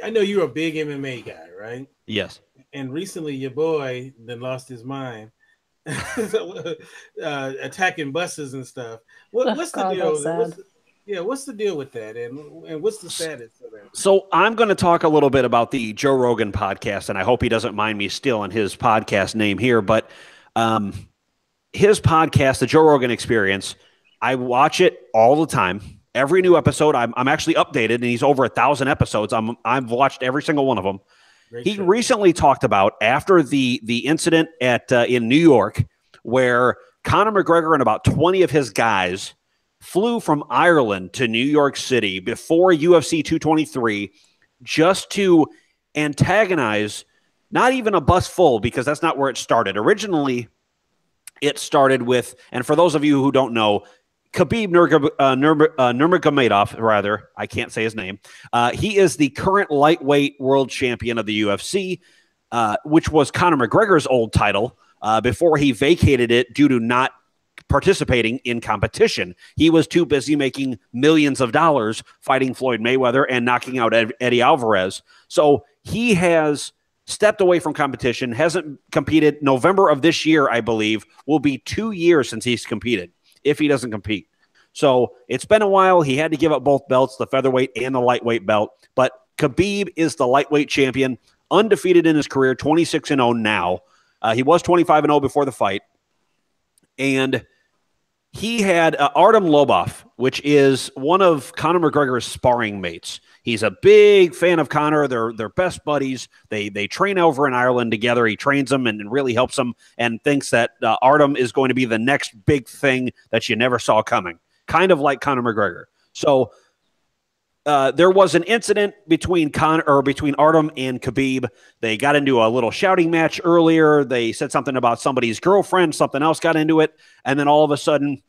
I know you're a big MMA guy, right? Yes. And recently your boy then lost his mind. Attacking buses and stuff. What's the deal? What's the deal with that, and what's the status of that? So I'm going to talk a little bit about the Joe Rogan podcast, and I hope he doesn't mind me stealing his podcast name here. But his podcast, the Joe Rogan Experience, I watch it all the time. Every new episode, I'm actually updated, and he's over 1,000 episodes. I've watched every single one of them. He recently talked about after the incident in New York, where Conor McGregor and about 20 of his guys flew from Ireland to New York City before UFC 223 just to antagonize not even a bus full, because that's not where it started. Originally, it started with, and for those of you who don't know, Khabib Nurmagomedov, rather, I can't say his name. He is the current lightweight world champion of the UFC, which was Conor McGregor's old title before he vacated it due to not participating in competition. He was too busy making millions of dollars fighting Floyd Mayweather and knocking out Eddie Alvarez. So he has stepped away from competition, hasn't competed. November of this year, I believe, will be 2 years since he's competed, if he doesn't compete. So it's been a while. He had to give up both belts, the featherweight and the lightweight belt. But Khabib is the lightweight champion, undefeated in his career, 26-0 now. He was 25-0 before the fight. And he had Artem Lobov, which is one of Conor McGregor's sparring mates. He's a big fan of Conor. They're best buddies. They train over in Ireland together. He trains them and really helps them, and thinks that Artem is going to be the next big thing that you never saw coming, kind of like Conor McGregor. So there was an incident between Artem and Khabib. They got into a little shouting match earlier. They said something about somebody's girlfriend. Something else got into it, and then all of a sudden,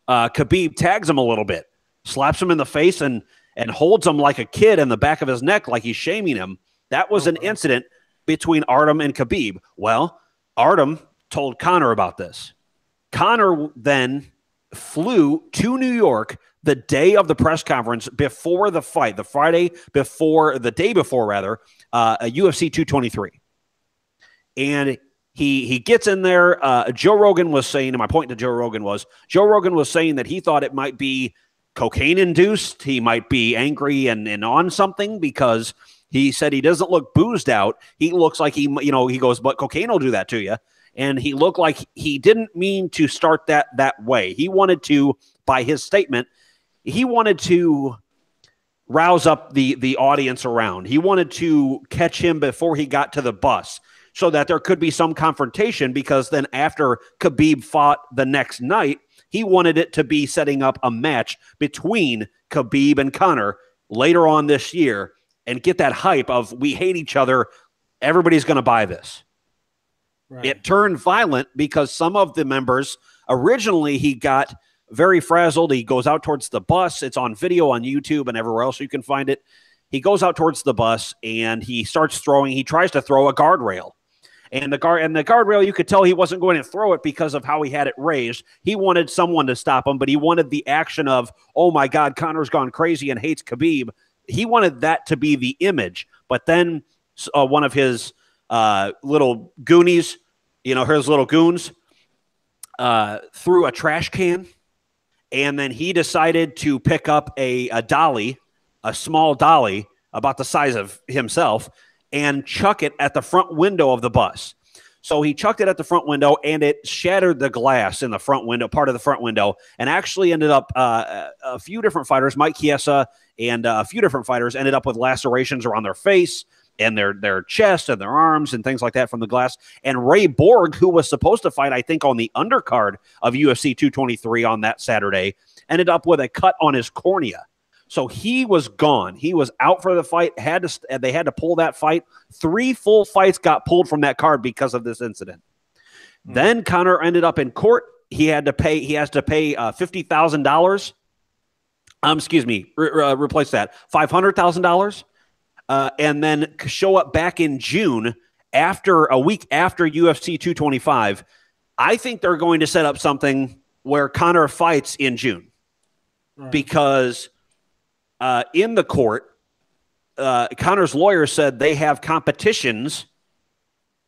Khabib tags him a little bit, slaps him in the face, and holds him like a kid in the back of his neck, like he's shaming him. That was an incident between Artem and Khabib. Well, Artem told Conor about this. Conor then flew to New York the day of the press conference before the fight, the day before, a UFC 223. And he gets in there. Joe Rogan was saying, and my point to Joe Rogan was saying that he thought it might be cocaine-induced. He might be angry and on something, because he said he doesn't look boozed out. He looks like he goes, but cocaine will do that to you. And he looked like he didn't mean to start that way. He wanted to, by his statement, he wanted to rouse up the audience around. He wanted to catch him before he got to the bus so that there could be some confrontation, because then after Khabib fought the next night, he wanted it to be setting up a match between Khabib and Conor later on this year and get that hype of, we hate each other, everybody's going to buy this. Right. It turned violent because some of the members, originally he got very frazzled. He goes out towards the bus. It's on video on YouTube and everywhere else you can find it. He goes out towards the bus and he starts throwing. He tries to throw a guardrail. And the guardrail, you could tell he wasn't going to throw it because of how he had it raised. He wanted someone to stop him, but he wanted the action of, oh my God, Conor's gone crazy and hates Khabib. He wanted that to be the image. But then one of his little goonies, his little goons, threw a trash can. And then he decided to pick up a dolly, a small dolly about the size of himself, and chuck it at the front window of the bus. So he chucked it at the front window, and it shattered the glass in the front window, part of the front window, and actually ended up a few different fighters, Mike Chiesa and a few different fighters, ended up with lacerations around their face and their chest and their arms and things like that from the glass. And Ray Borg, who was supposed to fight, I think, on the undercard of UFC 223 on that Saturday, ended up with a cut on his cornea. So he was gone. He was out for the fight. They had to pull that fight. 3 full fights got pulled from that card because of this incident. Then Conor ended up in court. He has to pay $50,000. Replace that, $500,000. And then show up back in June a week after UFC 225. I think they're going to set up something where Conor fights in June because in the court, Conor's lawyer said they have competitions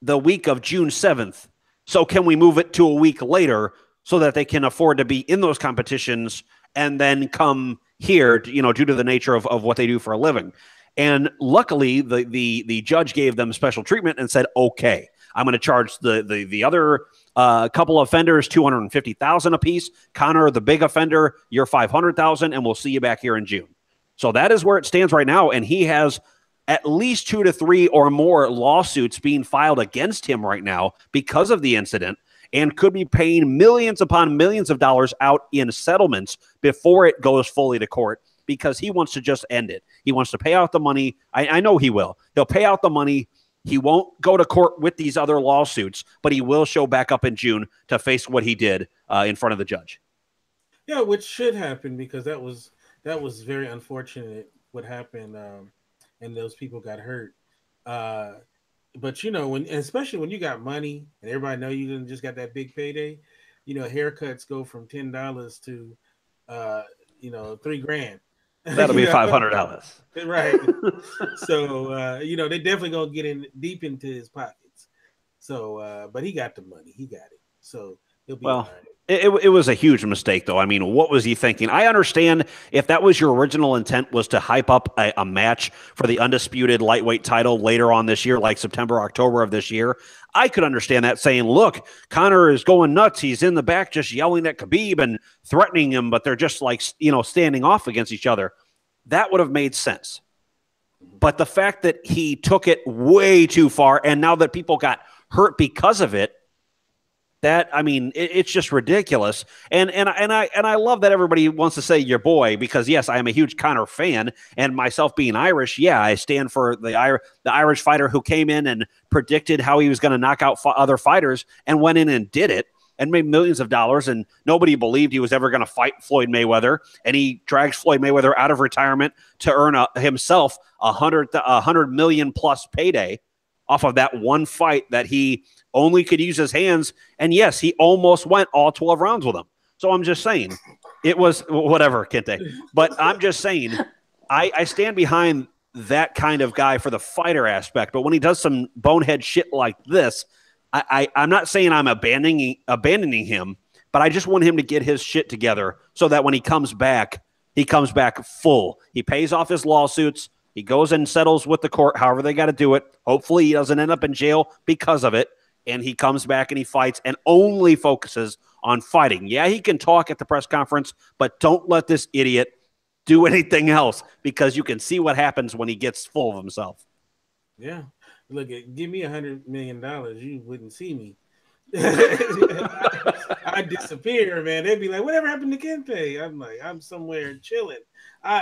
the week of June 7th. So can we move it to a week later so that they can afford to be in those competitions and then come here, due to the nature of what they do for a living? And luckily, the judge gave them special treatment and said, okay, I'm going to charge the other couple offenders $250,000 apiece. Conor, the big offender, you're $500,000, and we'll see you back here in June. So that is where it stands right now, and he has at least 2 to 3 or more lawsuits being filed against him right now because of the incident, and could be paying millions upon millions of dollars out in settlements before it goes fully to court, because he wants to just end it. He wants to pay out the money. I know he will. He'll pay out the money. He won't go to court with these other lawsuits, but he will show back up in June to face what he did in front of the judge. Yeah, which should happen, because that was very unfortunate what happened, and those people got hurt. But especially when you got money and everybody know you just got that big payday, haircuts go from $10 to $3,000. That'll be $500. Right. So they definitely gonna get in deep into his pockets. So but he got the money. He got it. So he'll be all right. It was a huge mistake, though. I mean, what was he thinking? I understand if that was your original intent, was to hype up a match for the undisputed lightweight title later on this year, like September, October of this year. I could understand that, saying, look, Conor is going nuts. He's in the back just yelling at Khabib and threatening him, but they're just standing off against each other. That would have made sense. But the fact that he took it way too far, and now that people got hurt because of it, it's just ridiculous. And I love that everybody wants to say your boy, because yes, I am a huge Conor fan, and myself being Irish, yeah, I stand for the Irish fighter who came in and predicted how he was going to knock out other fighters and went in and did it and made millions of dollars, and nobody believed he was ever going to fight Floyd Mayweather, and he drags Floyd Mayweather out of retirement to earn himself $100 million plus payday off of that one fight that he only could use his hands. And yes, he almost went all 12 rounds with him. So I'm just saying, it was whatever, Kente. But I'm just saying, I stand behind that kind of guy for the fighter aspect. But when he does some bonehead shit like this, I'm not saying I'm abandoning him, but I just want him to get his shit together so that when he comes back full. He pays off his lawsuits. He goes and settles with the court, however they got to do it. Hopefully he doesn't end up in jail because of it. And he comes back and he fights and only focuses on fighting. Yeah, he can talk at the press conference, but don't let this idiot do anything else, because you can see what happens when he gets full of himself. Yeah. Look, give me $100 million, you wouldn't see me. I'd disappear, man. They'd be like, whatever happened to Kente? I'm like, I'm somewhere chilling.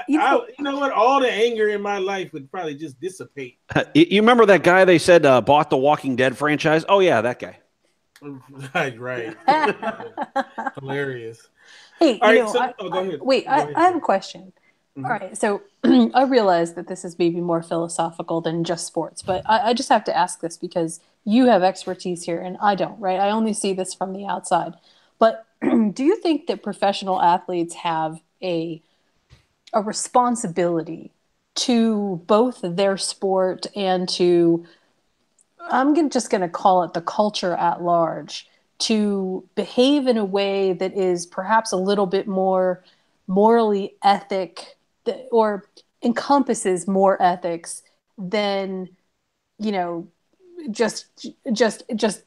You know what? All the anger in my life would probably just dissipate. You remember that guy they said bought the Walking Dead franchise? Oh, yeah, that guy. Right. Hilarious. Hey, go ahead. I have a question. All right, so I realize that this is maybe more philosophical than just sports, but I just have to ask this because you have expertise here and I don't, right? I only see this from the outside. But do you think that professional athletes have a responsibility to both their sport and to, just going to call it the culture at large, to behave in a way that is perhaps a little bit more morally ethic or encompasses more ethics than, you know, just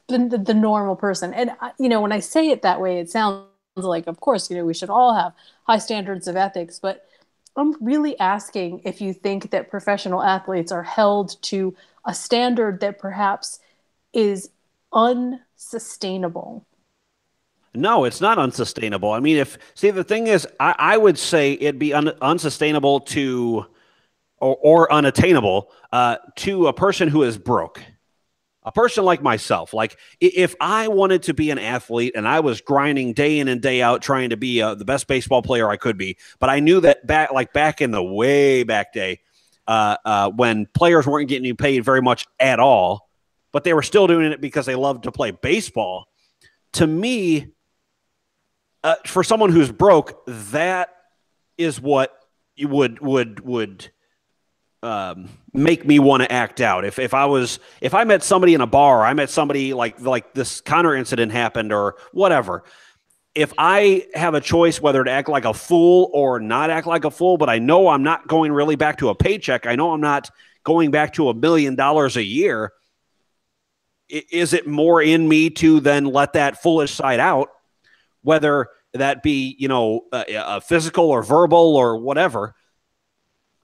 the normal person. And when I say it that way, it sounds like, of course, we should all have high standards of ethics, but I'm really asking if you think that professional athletes are held to a standard that perhaps is unsustainable. No, it's not unsustainable. I mean, the thing is, I would say it'd be unsustainable to, or unattainable to a person who is broke. A person like myself, like if I wanted to be an athlete and I was grinding day in and day out trying to be the best baseball player I could be, but I knew that back in the way back day when players weren't getting paid very much at all, but they were still doing it because they loved to play baseball. To me, for someone who's broke, that is what you would make me want to act out. If I met somebody in a bar, or I met somebody like this Connor incident happened or whatever. If I have a choice whether to act like a fool or not act like a fool, but I know I'm not going really back to a paycheck, I know I'm not going back to $1 million a year, is it more in me to then let that foolish side out, whether that be, a physical or verbal or whatever,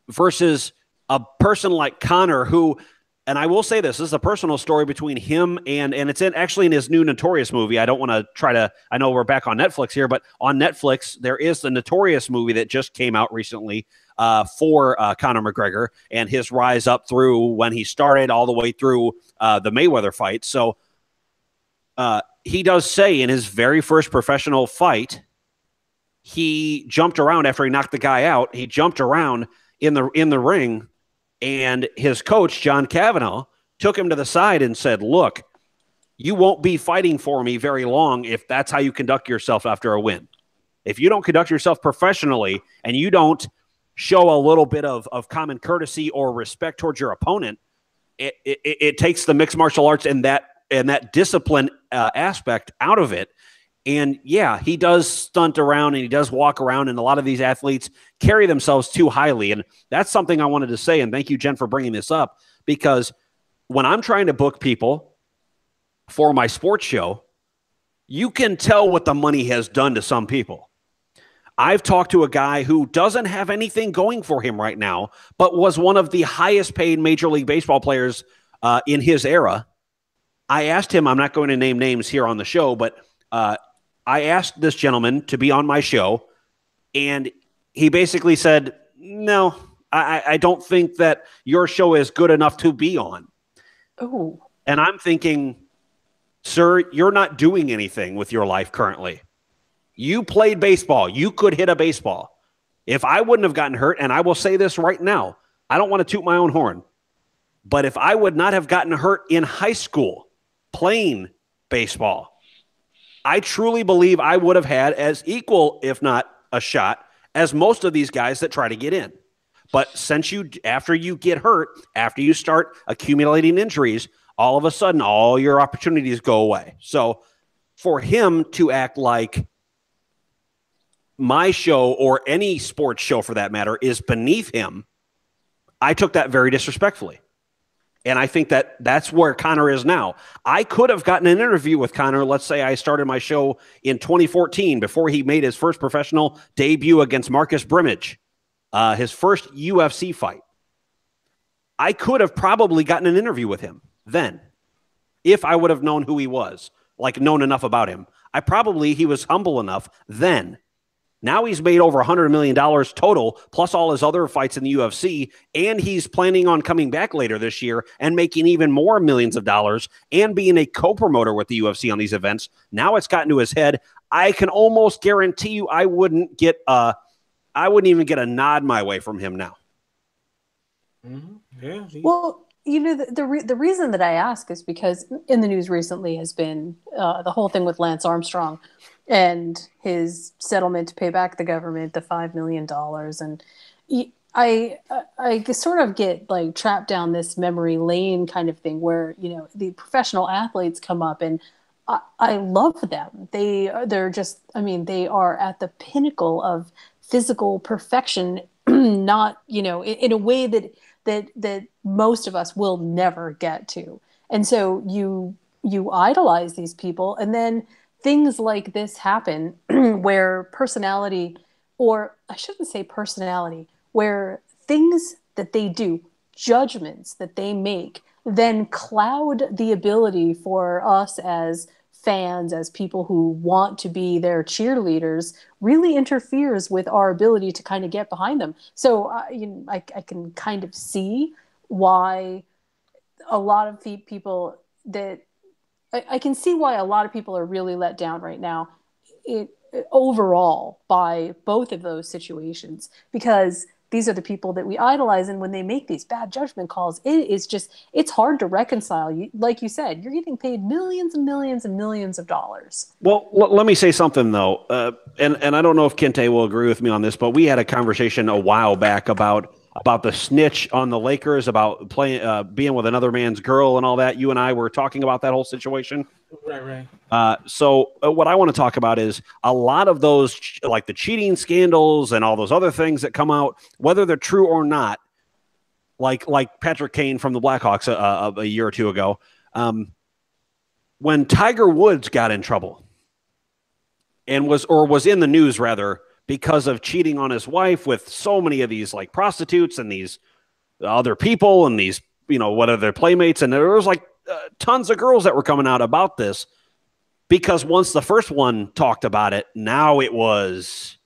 versus a person like Connor who, and I will say this is a personal story between him and it's actually in his new Notorious movie. I don't want to I know we're back on Netflix here, but on Netflix, there is the Notorious movie that just came out recently for Conor McGregor and his rise up through when he started all the way through the Mayweather fight. So he does say in his very first professional fight, he jumped around after he knocked the guy out. He jumped around in the ring, and his coach, John Kavanaugh, took him to the side and said, "Look, you won't be fighting for me very long if that's how you conduct yourself after a win. If you don't conduct yourself professionally and you don't show a little bit of common courtesy or respect towards your opponent, it takes the mixed martial arts and that discipline aspect out of it." And yeah, he does stunt around and he does walk around, and a lot of these athletes carry themselves too highly. And that's something I wanted to say. And thank you, Jen, for bringing this up, because when I'm trying to book people for my sports show, you can tell what the money has done to some people. I've talked to a guy who doesn't have anything going for him right now, but was one of the highest paid Major League Baseball players in his era. I asked him, I'm not going to name names here on the show, but I asked this gentleman to be on my show, and he basically said, "No, I don't think that your show is good enough to be on." Oh. And I'm thinking, sir, you're not doing anything with your life currently. You played baseball. You could hit a baseball. If I wouldn't have gotten hurt, and I will say this right now, I don't want to toot my own horn, but if I would not have gotten hurt in high school playing baseball, I truly believe I would have had as equal, if not a shot, as most of these guys that try to get in. But after you get hurt, after you start accumulating injuries, all of a sudden, all your opportunities go away. So for him to act like my show, or any sports show for that matter, is beneath him, I took that very disrespectfully. And I think that's where Connor is now. I could have gotten an interview with Connor. Let's say I started my show in 2014 before he made his first professional debut against Marcus Brimage, his first UFC fight. I could have probably gotten an interview with him then if I would have known who he was, known enough about him. He was humble enough then. Now he's made over $100 million total, plus all his other fights in the UFC, and he's planning on coming back later this year and making even more millions of dollars and being a co-promoter with the UFC on these events. Now it's gotten to his head. I can almost guarantee you I wouldn't get I wouldn't even get a nod my way from him now. Mm-hmm. Yeah. Well, the reason that I ask is because in the news recently has been the whole thing with Lance Armstrong and his settlement to pay back the government the $5 million, and I sort of get like trapped down this memory lane kind of thing where the professional athletes come up, and I love them. They're just, I mean, they are at the pinnacle of physical perfection, not in a way that most of us will never get to. And so you idolize these people, and then things like this happen where personality, or I shouldn't say personality, where things that they do, judgments that they make, then cloud the ability for us as fans, as people who want to be their cheerleaders, really interferes with our ability to kind of get behind them. So I can kind of see why a lot of people that I can see why a lot of people are really let down right now, it overall, by both of those situations, because these are the people that we idolize, and when they make these bad judgment calls, it's hard to reconcile. Like you said, you're getting paid millions and millions and millions of dollars. Well, let me say something though, and I don't know if Kente will agree with me on this, but we had a conversation a while back about the snitch on the Lakers, about being with another man's girl and all that. You and I were talking about that whole situation. Right. So what I want to talk about is a lot of those, like the cheating scandals and all those other things that come out, whether they're true or not, like Patrick Kane from the Blackhawks a year or two ago, when Tiger Woods got in trouble and was in the news rather because of cheating on his wife with so many of these like prostitutes and these other people and these, what are their playmates, and there was like tons of girls that were coming out about this, because once the first one talked about it, now it was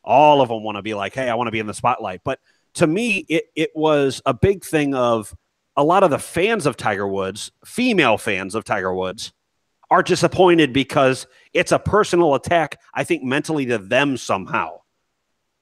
all of them want to be like, hey, I want to be in the spotlight. But to me, it was a big thing of a lot of the fans of Tiger Woods, female fans of Tiger Woods, are disappointed because it's a personal attack, I think, mentally to them somehow.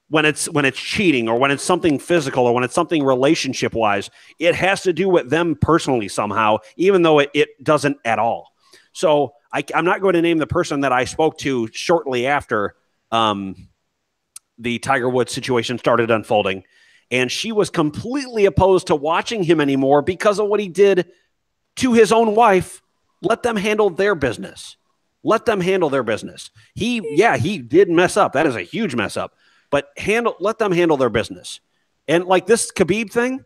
When it's cheating, or when it's something physical, or when it's something relationship wise, it has to do with them personally somehow, even though it doesn't at all. So I'm not going to name the person that I spoke to shortly after the Tiger Woods situation started unfolding, and she was completely opposed to watching him anymore because of what he did to his own wife. Let them handle their business. Let them handle their business. He did mess up. That is a huge mess up. But let them handle their business. And like this Khabib thing,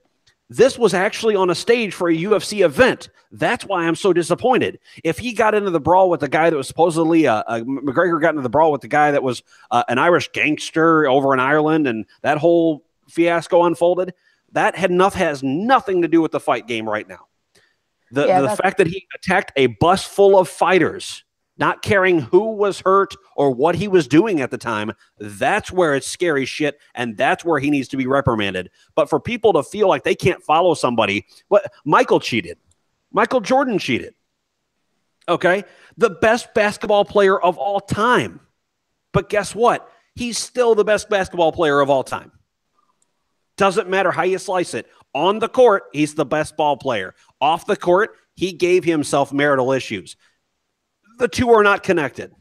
this was actually on a stage for a UFC event. That's why I'm so disappointed. If he got into the brawl with the guy that was supposedly McGregor got into the brawl with the guy that was an Irish gangster over in Ireland, and that whole fiasco unfolded, that has nothing to do with the fight game right now. The fact that he attacked a bus full of fighters, not caring who was hurt or what he was doing at the time, that's where it's scary shit, and that's where he needs to be reprimanded. But for people to feel like they can't follow somebody, Michael cheated. Michael Jordan cheated. Okay? The best basketball player of all time. But guess what? He's still the best basketball player of all time. Doesn't matter how you slice it. On the court, he's the best ball player. Off the court, he gave himself marital issues. The two are not connected,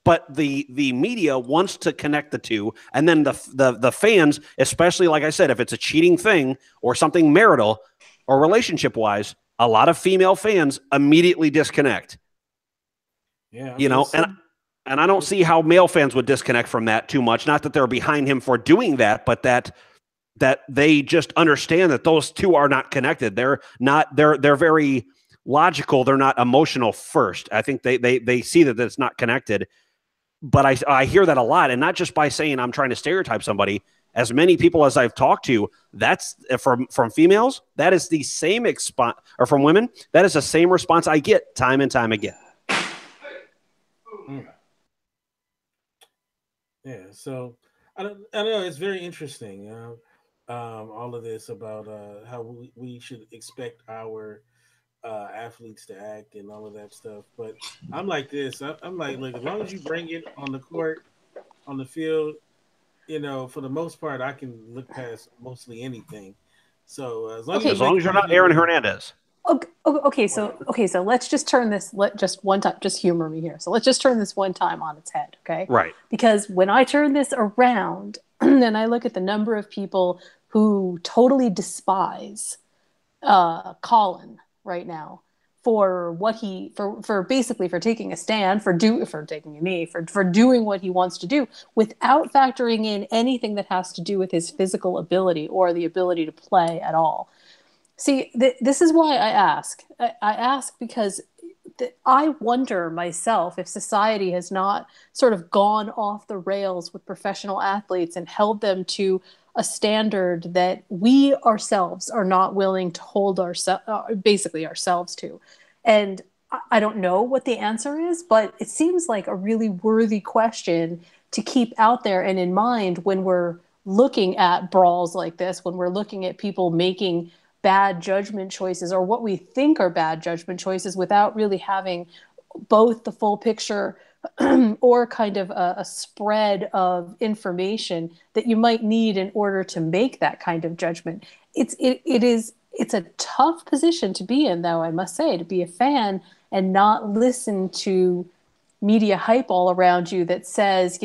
but the media wants to connect the two, and then the fans, especially like I said, if it's a cheating thing or something marital or relationship wise, a lot of female fans immediately disconnect. Yeah, and I don't see how male fans would disconnect from that too much. Not that they're behind him for doing that, but that they just understand that those two are not connected. They're very logical. They're not emotional first. I think they see that it's not connected. But I hear that a lot, and not just by saying I'm trying to stereotype somebody. As many people as I've talked to, that's from females, that is the same response, or from women, that is the same response I get time and time again. Yeah, so I don't know. It's very interesting. All of this about how we should expect our athletes to act and all of that stuff. But I'm like this. I'm like, look, as long as you bring it on the court, on the field, for the most part, I can look past mostly anything. So as long as Okay. you As long make as you're not content Aaron with Hernandez. Okay, whatever. so let's just turn this just one time, just humor me here. So let's just turn this one time on its head, okay? Right. Because when I turn this around and I look at the number of people who totally despise Colin right now for what he for basically for taking a stand, for taking a knee, for doing what he wants to do without factoring in anything that has to do with his physical ability or the ability to play at all. See, this is why I ask. I ask because I wonder myself if society has not sort of gone off the rails with professional athletes and held them to a standard that we ourselves are not willing to hold basically ourselves to. And I don't know what the answer is, but it seems like a really worthy question to keep out there and in mind when we're looking at brawls like this, when we're looking at people making bad judgment choices or what we think are bad judgment choices without really having both the full picture or kind of a spread of information that you might need in order to make that kind of judgment. It's a tough position to be in, though, I must say, to be a fan and not listen to media hype all around you that says,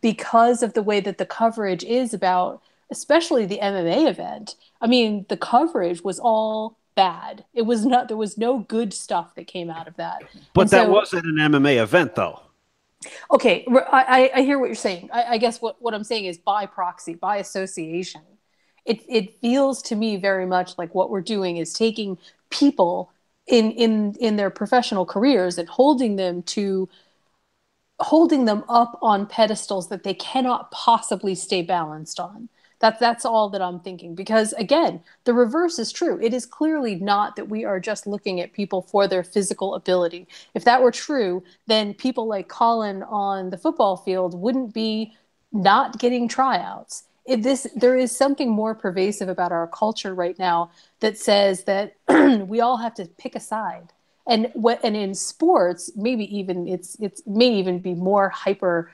because of the way that the coverage is about, especially the MMA event. I mean, the coverage was all bad. It was not, there was no good stuff that came out of that. But that wasn't an MMA event, though. Okay, I hear what you're saying. I guess what I'm saying is by proxy, by association. It feels to me very much like what we're doing is taking people in their professional careers and holding them up on pedestals that they cannot possibly stay balanced on. That's all that I'm thinking. Because again, the reverse is true. It is clearly not that we are just looking at people for their physical ability. If that were true, then people like Colin on the football field wouldn't be not getting tryouts. There is something more pervasive about our culture right now that says that we all have to pick a side. And in sports, maybe even it may even be more hyper.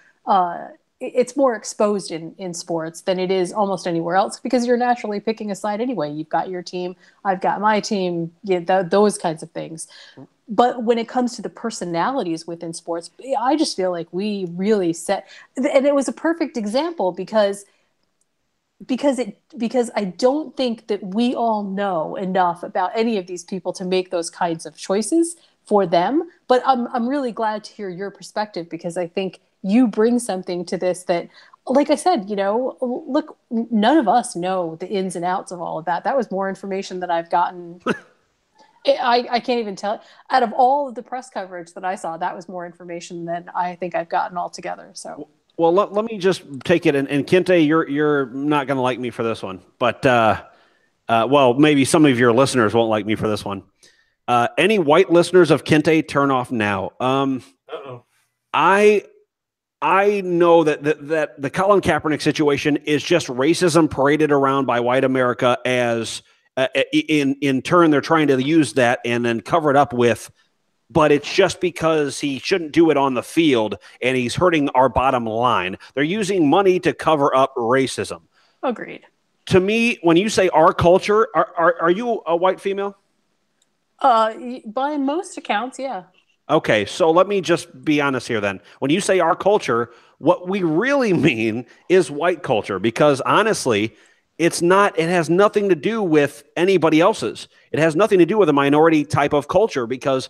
It's more exposed in sports than it is almost anywhere else because you're naturally picking a side anyway. You've got your team, I've got my team, those kinds of things. But when it comes to the personalities within sports, I just feel like we really and it was a perfect example because I don't think that we all know enough about any of these people to make those kinds of choices for them. But I'm really glad to hear your perspective because I think you bring something to this that, like I said, look, none of us know the ins and outs of all of that. That was more information that I've gotten. I can't even tell. Out of all of the press coverage that I saw, that was more information than I think I've gotten altogether. So. Well, let me just take it, and Kente, you're not going to like me for this one, but well, maybe some of your listeners won't like me for this one. Any white listeners of Kente, turn off now. Uh-oh. I know that the Colin Kaepernick situation is just racism paraded around by white America as in turn they're trying to use that and then cover it up with. But it's just because he shouldn't do it on the field and he's hurting our bottom line. They're using money to cover up racism. Agreed. To me, when you say our culture, are you a white female? By most accounts, yeah. Okay, so let me just be honest here then. When you say our culture, what we really mean is white culture because honestly, it has nothing to do with anybody else's. It has nothing to do with a minority type of culture because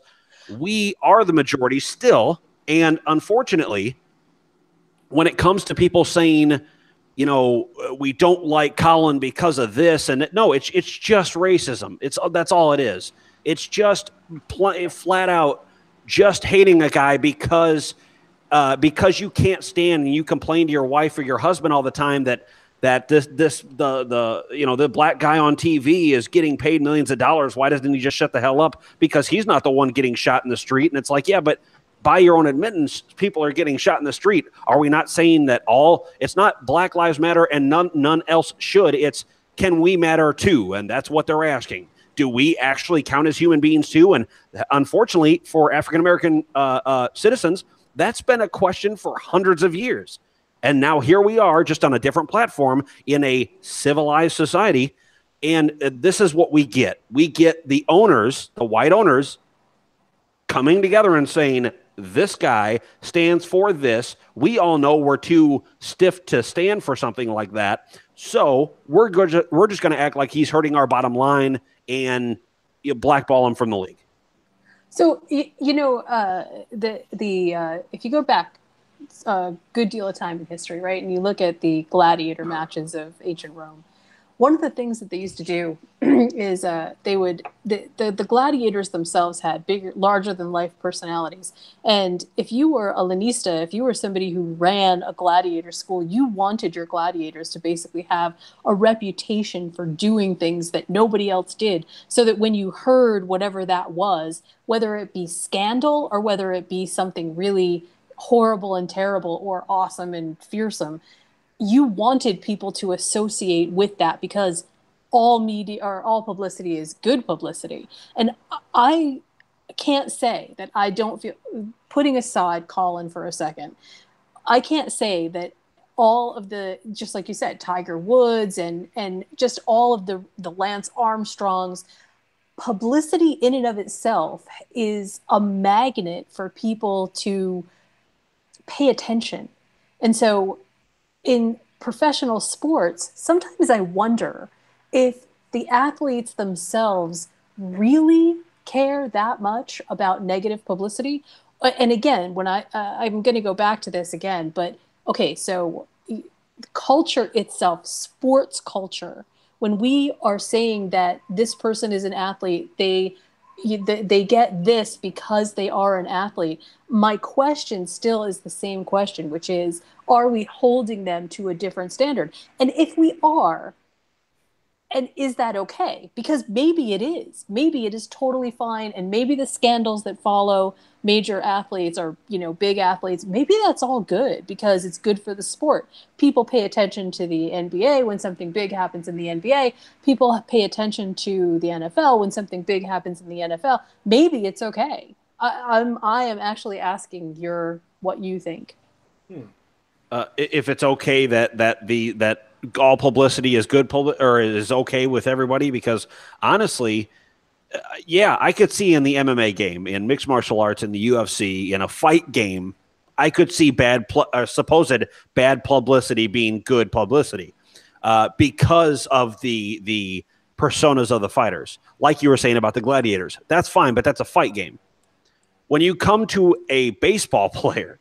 we are the majority still. And unfortunately, when it comes to people saying, we don't like Colin because of this, and no, it's just racism. That's all it is. It's just flat out just hating a guy because you can't stand and you complain to your wife or your husband all the time that the black guy on TV is getting paid millions of dollars. Why doesn't he just shut the hell up? Because he's not the one getting shot in the street. And it's like, yeah, but by your own admittance, people are getting shot in the street. Are we not saying that it's not Black Lives Matter and none else should? It's can we matter too? And that's what they're asking. Do we actually count as human beings too? And unfortunately for African-American citizens, that's been a question for hundreds of years. And now here we are just on a different platform in a civilized society. And this is what we get. We get the owners, the white owners, coming together and saying, this guy stands for this. We all know we're too stiff to stand for something like that. So we're just going to act like he's hurting our bottom line and blackball him from the league. So, if you go back a good deal of time in history, right, and you look at the gladiator matches of ancient Rome, one of the things that they used to do is the gladiators themselves had bigger, larger than life personalities. And if you were a lanista, if you were somebody who ran a gladiator school, you wanted your gladiators to basically have a reputation for doing things that nobody else did, so that when you heard whatever that was, whether it be scandal or whether it be something really horrible and terrible or awesome and fearsome, you wanted people to associate with that, because all media or all publicity is good publicity. And I can't say that I don't feel, putting aside Colin for a second, I can't say that all of the, just like you said, Tiger Woods and just all of the Lance Armstrongs, publicity in and of itself is a magnet for people to pay attention. And so in professional sports, sometimes I wonder if the athletes themselves really care that much about negative publicity. And again, when I'm going to go back to this again, but okay, so culture itself, sports culture, when we are saying that this person is an athlete, they get this because they are an athlete. My question still is the same question, which is, are we holding them to a different standard? And if we are, and is that okay? Because maybe it is. Maybe it is totally fine. And maybe the scandals that follow major athletes or, big athletes, maybe that's all good because it's good for the sport. People pay attention to the NBA when something big happens in the NBA. People pay attention to the NFL when something big happens in the NFL. Maybe it's okay. I am actually asking what you think. If it's okay that all publicity is good or is okay with everybody, because honestly, I could see in the MMA game, in mixed martial arts, in the UFC, in a fight game, I could see supposed bad publicity being good publicity because of the personas of the fighters. Like you were saying about the gladiators, that's fine, but that's a fight game. When you come to a baseball player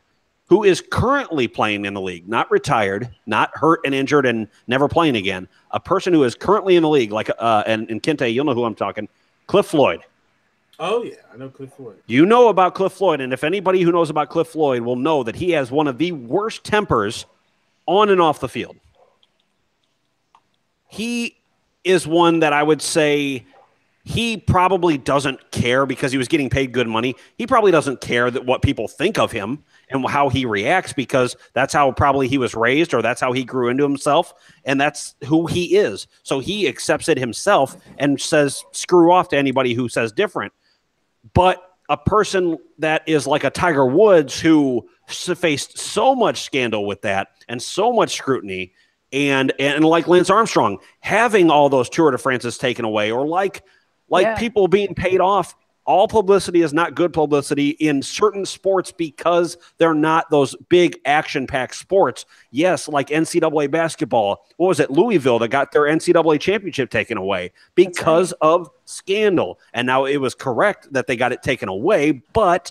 who is currently playing in the league, not retired, not hurt and injured and never playing again, a person who is currently in the league, like and Kente, you'll know who I'm talking, Cliff Floyd. Oh, yeah, I know Cliff Floyd. You know about Cliff Floyd, and if anybody who knows about Cliff Floyd will know that he has one of the worst tempers on and off the field. He is one that I would say he probably doesn't care because he was getting paid good money. He probably doesn't care that what people think of him and how he reacts, because that's how probably he was raised, or that's how he grew into himself, and that's who he is. So he accepts it himself and says screw off to anybody who says different. But a person that is like a Tiger Woods, who faced so much scandal with that and so much scrutiny, and like Lance Armstrong having all those Tour de France's taken away, or like people being paid off. All publicity is not good publicity in certain sports because they're not those big action-packed sports. Yes, like NCAA basketball. What was it, Louisville, that got their NCAA championship taken away because of scandal. And now it was correct that they got it taken away, but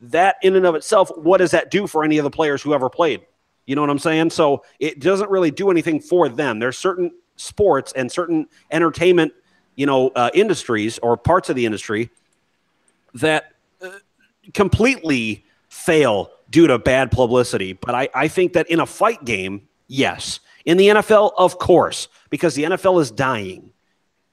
that in and of itself, what does that do for any of the players who ever played? You know what I'm saying? So it doesn't really do anything for them. There's certain sports and certain entertainment industries or parts of the industry that completely fail due to bad publicity. But I think that in a fight game, yes. In the NFL, of course, because the NFL is dying.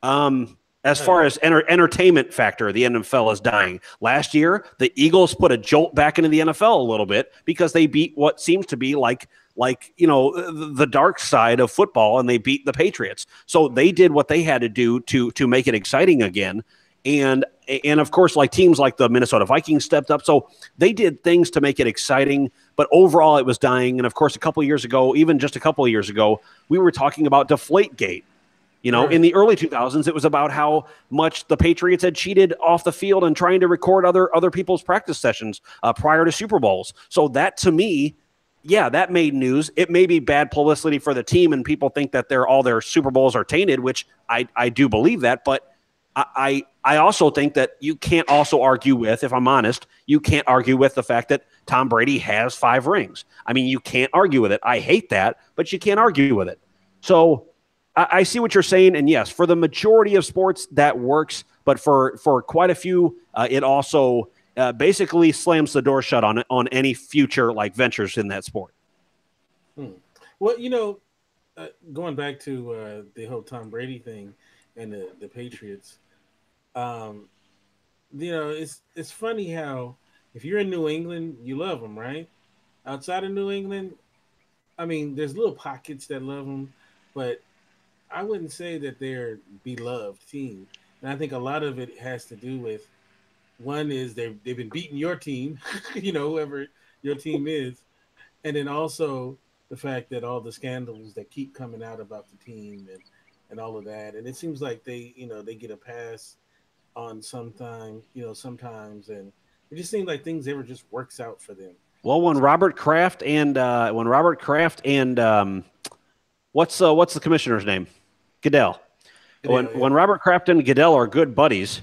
As far as entertainment factor, the NFL is dying. Last year, the Eagles put a jolt back into the NFL a little bit because they beat what seems to be like the dark side of football, and they beat the Patriots. So they did what they had to do to make it exciting again. And of course, like teams like the Minnesota Vikings stepped up. So they did things to make it exciting. but overall it was dying. And of course, a couple of years ago, even just a couple of years ago, we were talking about Deflategate. You know, in the early 2000s, it was about how much the Patriots had cheated off the field and trying to record other people's practice sessions prior to Super Bowls. So that, to me, yeah, that made news. It may be bad publicity for the team, and people think that all their Super Bowls are tainted, which I do believe that. But I also think that you can't also argue with, if I'm honest, you can't argue with the fact that Tom Brady has 5 rings. I mean, you can't argue with it. I hate that, but you can't argue with it. So I see what you're saying, and yes, for the majority of sports that works, but for quite a few, it also basically slams the door shut on any future like ventures in that sport. Well, going back to the whole Tom Brady thing and the Patriots, it's funny how if you're in New England, you love them, right? Outside of New England, I mean, there's little pockets that love them, but I wouldn't say that they're beloved team. And I think a lot of it has to do with one is they've been beating your team, whoever your team is, and then also the fact that all the scandals that keep coming out about the team and all of that, and it seems like they get a pass on sometimes, and it just seems like things ever just works out for them. Well, when Robert Kraft and what's the commissioner's name? Goodell. When Robert Kraft and Goodell are good buddies,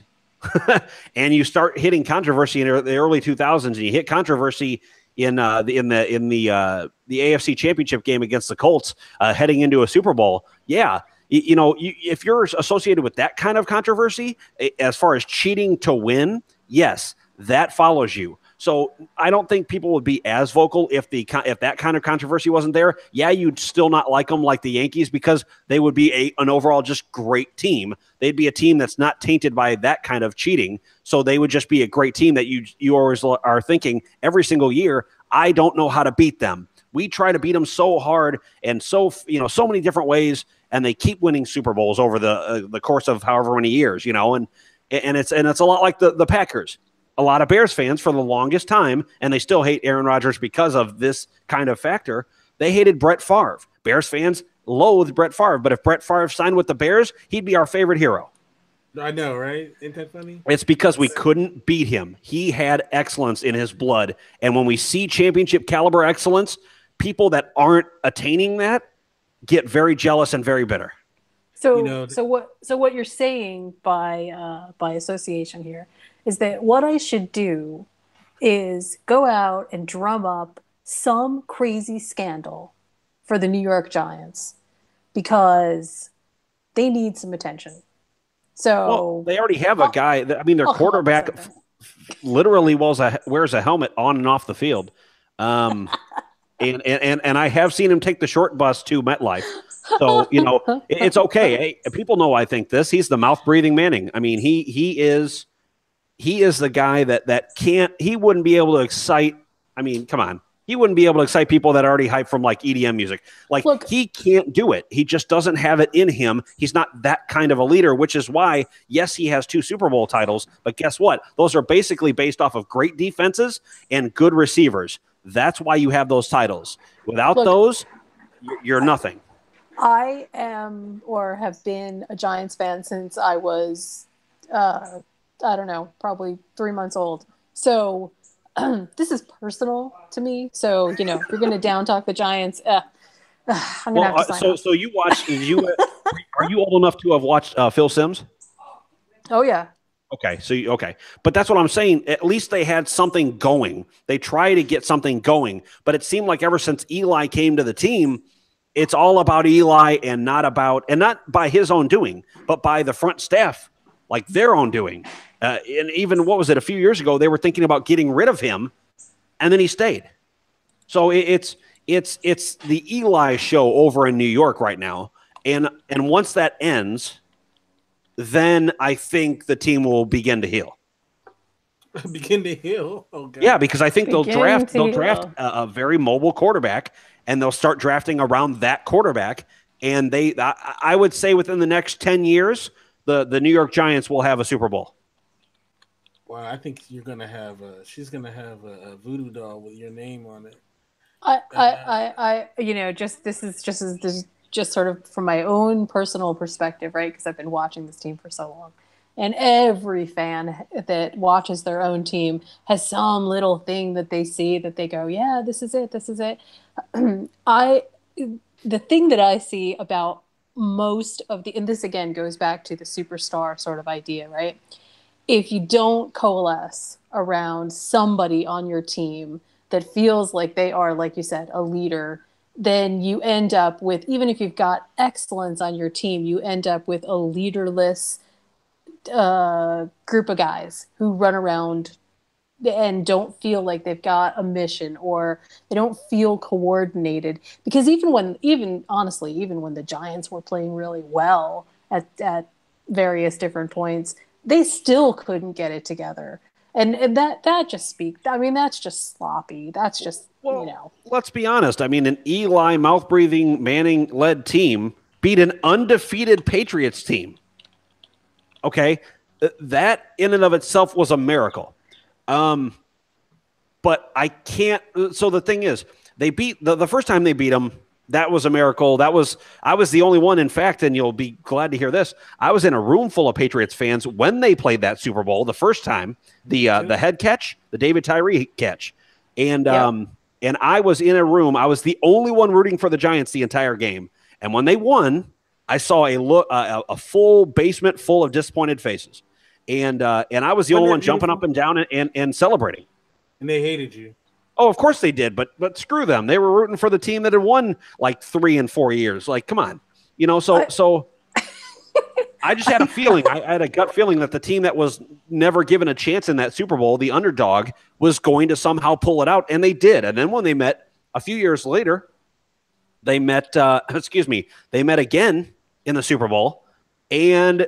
and you start hitting controversy in the early 2000s, and you hit controversy in the AFC Championship game against the Colts, heading into a Super Bowl, yeah. If you're associated with that kind of controversy, as far as cheating to win, yes, that follows you. So I don't think people would be as vocal if that kind of controversy wasn't there. Yeah, you'd still not like them like the Yankees because they would be an overall just great team. They'd be a team that's not tainted by that kind of cheating. So they would just be a great team that you always are thinking every single year, I don't know how to beat them. We try to beat them so hard and so many different ways, and they keep winning Super Bowls over the course of however many years, and it's a lot like the Packers. A lot of Bears fans for the longest time, and they still hate Aaron Rodgers because of this kind of factor. They hated Brett Favre. Bears fans loathe Brett Favre, but if Brett Favre signed with the Bears, he'd be our favorite hero. I know, right? Ain't that funny? It's because we couldn't beat him. He had excellence in his blood, and when we see championship caliber excellence, people that aren't attaining that get very jealous and very bitter. So what you're saying by association here is that what I should do is go out and drum up some crazy scandal for the New York Giants because they need some attention. So they already have a guy. Their quarterback literally wears a helmet on and off the field, and I have seen him take the short bus to MetLife. So it's okay. Hey, people know I think this. He's the mouth breathing Manning. I mean, he is the guy that can't. He wouldn't be able to excite. I mean, come on. He wouldn't be able to excite people that are already hyped from like EDM music. He can't do it. He just doesn't have it in him. He's not that kind of a leader, which is why, yes, he has 2 Super Bowl titles. But guess what? Those are basically based off of great defenses and good receivers. That's why you have those titles. Without those, you're nothing. I am or have been a Giants fan since I was, I don't know, probably 3 months old. So this is personal to me. So, if you're going to down talk the Giants, I'm going to have to sign off. So you watched, are you old enough to have watched Phil Simms? Oh, yeah. Okay. Okay. But that's what I'm saying. At least they had something going. They try to get something going. But it seemed like ever since Eli came to the team, it's all about Eli and not by his own doing, but by the front staff, like their own doing. And even, what was it, a few years ago, they were thinking about getting rid of him, and then he stayed. So it's the Eli show over in New York right now. And once that ends, then I think the team will begin to heal. Begin to heal? Okay. Yeah, because I think they'll draft a very mobile quarterback, and they'll start drafting around that quarterback. And I would say within the next 10 years, the New York Giants will have a Super Bowl. Well, I think you're gonna have she's gonna have a voodoo doll with your name on it. Just this is just sort of from my own personal perspective, right? Because I've been watching this team for so long, and every fan that watches their own team has some little thing that they see that they go, "Yeah, this is it. This is it." I the thing that I see about most of the, and this again goes back to the superstar sort of idea, right? If you don't coalesce around somebody on your team that feels like they are, like you said, a leader, then you end up with, even if you've got excellence on your team, you end up with a leaderless group of guys who run around and don't feel like they've got a mission, or they don't feel coordinated. Because even honestly, even when the Giants were playing really well at various different points, they still couldn't get it together. And that just speaks. I mean, that's just sloppy. That's just, Well, let's be honest. I mean, an Eli mouth breathing Manning led team beat an undefeated Patriots team. Okay, that in and of itself was a miracle. But I can't. So the thing is, they beat the first time they beat them. That was a miracle. I was the only one, in fact, and you'll be glad to hear this. I was in a room full of Patriots fans when they played that Super Bowl the first time, the head catch, the David Tyree catch, and Yep. and I was in a room. I was the only one rooting for the Giants the entire game. And when they won, I saw a full basement full of disappointed faces, and I was the Wasn't only that one jumping up beautiful? and down and celebrating. And they hated you. Oh, of course they did, but screw them. They were rooting for the team that had won like 3 and 4 years. Like, come on, So I just had a feeling. I had a gut feeling that the team that was never given a chance in that Super Bowl, the underdog, was going to somehow pull it out, and they did. And then when they met a few years later, they met. They met again in the Super Bowl, and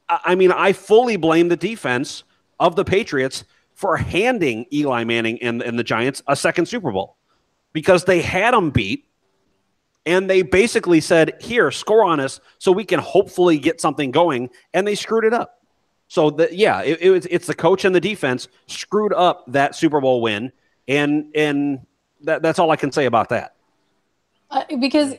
I mean, I fully blame the defense of the Patriots for handing Eli Manning and the Giants a second Super Bowl, because they had them beat, and they basically said, here, score on us so we can hopefully get something going, and they screwed it up. So, it's the coach and the defense screwed up that Super Bowl win, and that's all I can say about that. Because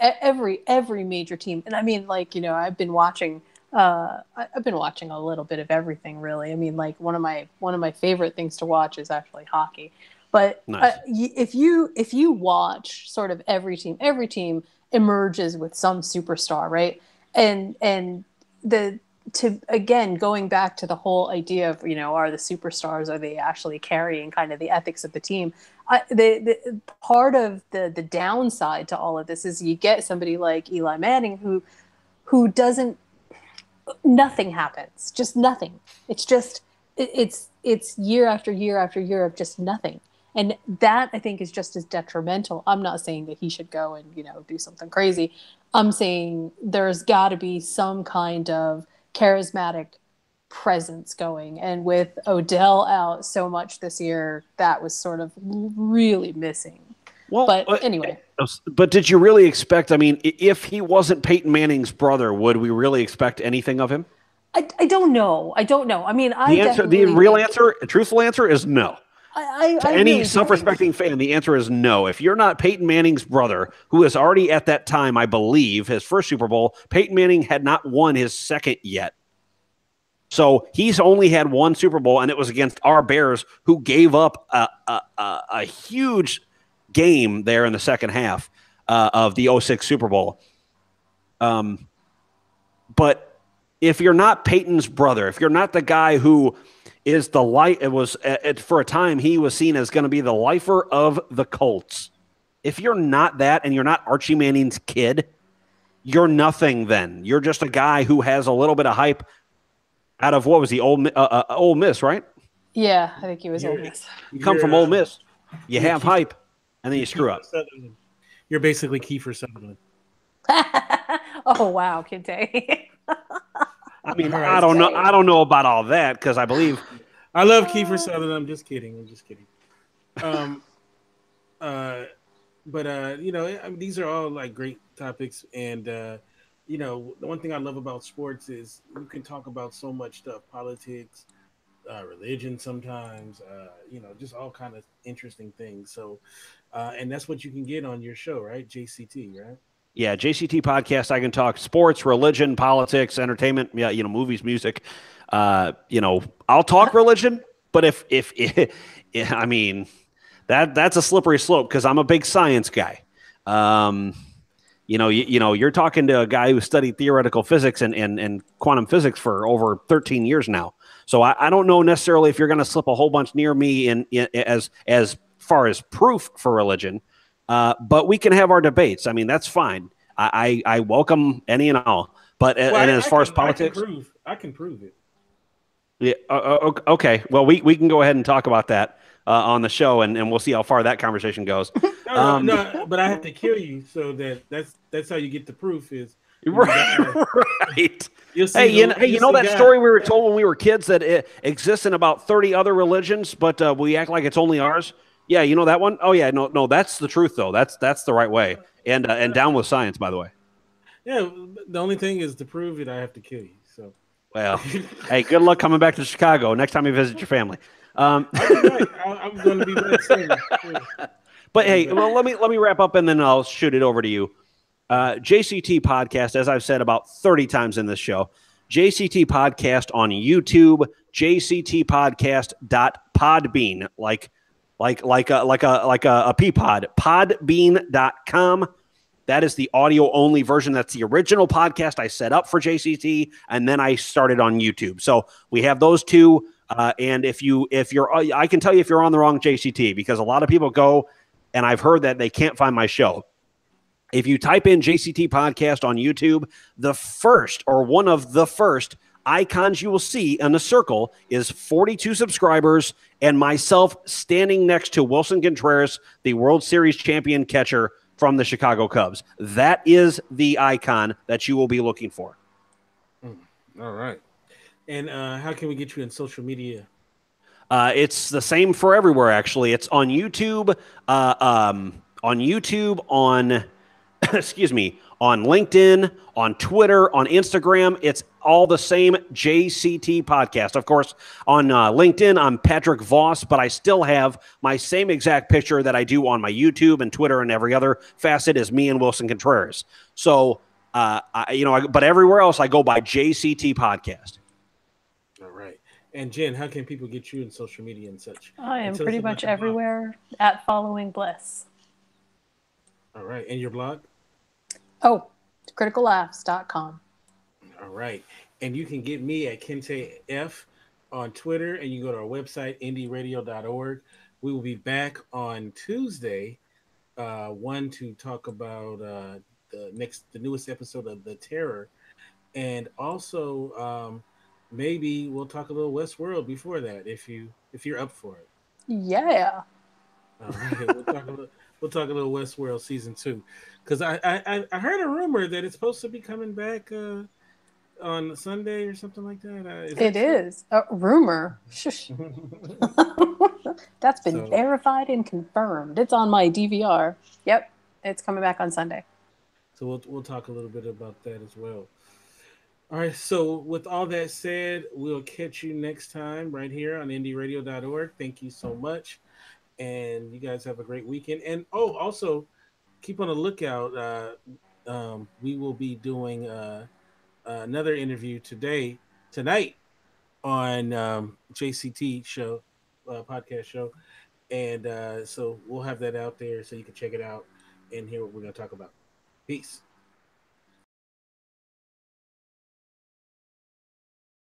every major team, and I mean, like, I've been watching. I've been watching a little bit of everything, really. I mean, like, one of my favorite things to watch is actually hockey. But Nice. if you watch sort of every team emerges with some superstar, right? And the to again going back to the whole idea of, are the superstars, are they actually carrying kind of the ethics of the team? The part of the downside to all of this is you get somebody like Eli Manning who doesn't, nothing happens, just nothing. It's just it's year after year after year of just nothing, and that, I think, is just as detrimental. I'm not saying that he should go and do something crazy. I'm saying there's got to be some kind of charismatic presence going, and with Odell out so much this year, that was sort of really missing. Well, But anyway, but did you really expect? I mean, if he wasn't Peyton Manning's brother, would we really expect anything of him? I don't know. I don't know. I mean, I The answer, the definitely real think, answer, the truthful answer is no. To I any really do think, self-respecting fan, the answer is no. If you're not Peyton Manning's brother, who is already at that time, I believe, his first Super Bowl, Peyton Manning had not won his second yet. So he's only had one Super Bowl, and it was against our Bears, who gave up a huge game there in the second half of the '06 Super Bowl. But if you're not Peyton's brother, if you're not the guy who is the light, for a time he was seen as going to be the lifer of the Colts. If you're not that, and you're not Archie Manning's kid, you're nothing. Then you're just a guy who has a little bit of hype out of, what was the Ole Miss, right? yeah, I think he was Ole Miss. You come from Ole Miss, you have hype, and then you screw up. You're basically Kiefer Sutherland. Oh wow, Kinte. I mean, All right. I don't know. I don't know about all that, because I believe I love Kiefer Sutherland. I'm just kidding. These are all like great topics, and the one thing I love about sports is you can talk about so much stuff: politics, religion sometimes, just all kind of interesting things. So, and that's what you can get on your show, right? JCT, right? Yeah, JCT podcast. I can talk sports, religion, politics, entertainment. Yeah, movies, music. I'll talk religion, but if I mean that's a slippery slope because I'm a big science guy. Um, you're talking to a guy who studied theoretical physics and quantum physics for over 13 years now. So I don't know necessarily if you're going to slip a whole bunch near me as far as proof for religion. But we can have our debates. I mean, that's fine. I welcome any and all. But Well, and as far as politics, I can prove it. yeah. Okay. Well, we can go ahead and talk about that on the show, and we'll see how far that conversation goes. No, but I have to kill you, so that's how you get the proof is when you die. Right. You'll Hey, see. you know that story we were told when we were kids that it exists in about 30 other religions, but we act like it's only ours. Yeah, you know that one? Oh yeah, no, that's the truth though. That's the right way. And down with science, by the way. Yeah, the only thing is to prove it, I have to kill you. So, Well, hey, good luck coming back to Chicago next time you visit your family. I'll be back. I'm going to be back soon. Yeah. But hey, well, let me wrap up and then I'll shoot it over to you. JCT podcast, as I've said about 30 times in this show, JCT podcast on YouTube, JCT podcast.podbean, like a pea pod, podbean.com. That is the audio only version. That's the original podcast I set up for JCT, and then I started on YouTube. So we have those two. And if you're, I can tell you if you're on the wrong JCT because a lot of people go, and I've heard that they can't find my show. If you type in JCT podcast on YouTube, the first or one of the first icons you will see in a circle is 42 subscribers and myself standing next to Wilson Contreras, the World Series champion catcher from the Chicago Cubs. That is the icon that you will be looking for. All right. And how can we get you in social media? It's the same for everywhere, actually. It's on YouTube, on excuse me, on LinkedIn, on Twitter, on Instagram. It's all the same JCT podcast. Of course, on LinkedIn, I'm Patrick Voss, but I still have my same exact picture that I do on my YouTube and Twitter and every other facet is me and Wilson Contreras. So, but everywhere else I go by JCT podcast. All right. And Jen, how can people get you in social media and such? I am pretty much everywhere at Following Bliss. All right. And your blog? Oh, criticallaughs.com. All right. And you can get me at Kente F on Twitter, and you go to our website, indieradio.org. We will be back on Tuesday, to talk about the newest episode of The Terror. And also, maybe we'll talk a little Westworld before that, if you're up for it. Yeah. All right. We'll talk a little Westworld season 2, because I heard a rumor that it's supposed to be coming back on Sunday or something like that. It is a rumor. Shush. That's been verified and confirmed. It's on my DVR. Yep, it's coming back on Sunday. So we'll talk a little bit about that as well. All right. So with all that said, we'll catch you next time right here on indieradio.org. Thank you so much. And you guys have a great weekend. And also keep on the lookout. We will be doing another interview tonight on JCT show, podcast show. And so we'll have that out there so you can check it out and hear what we're going to talk about. Peace.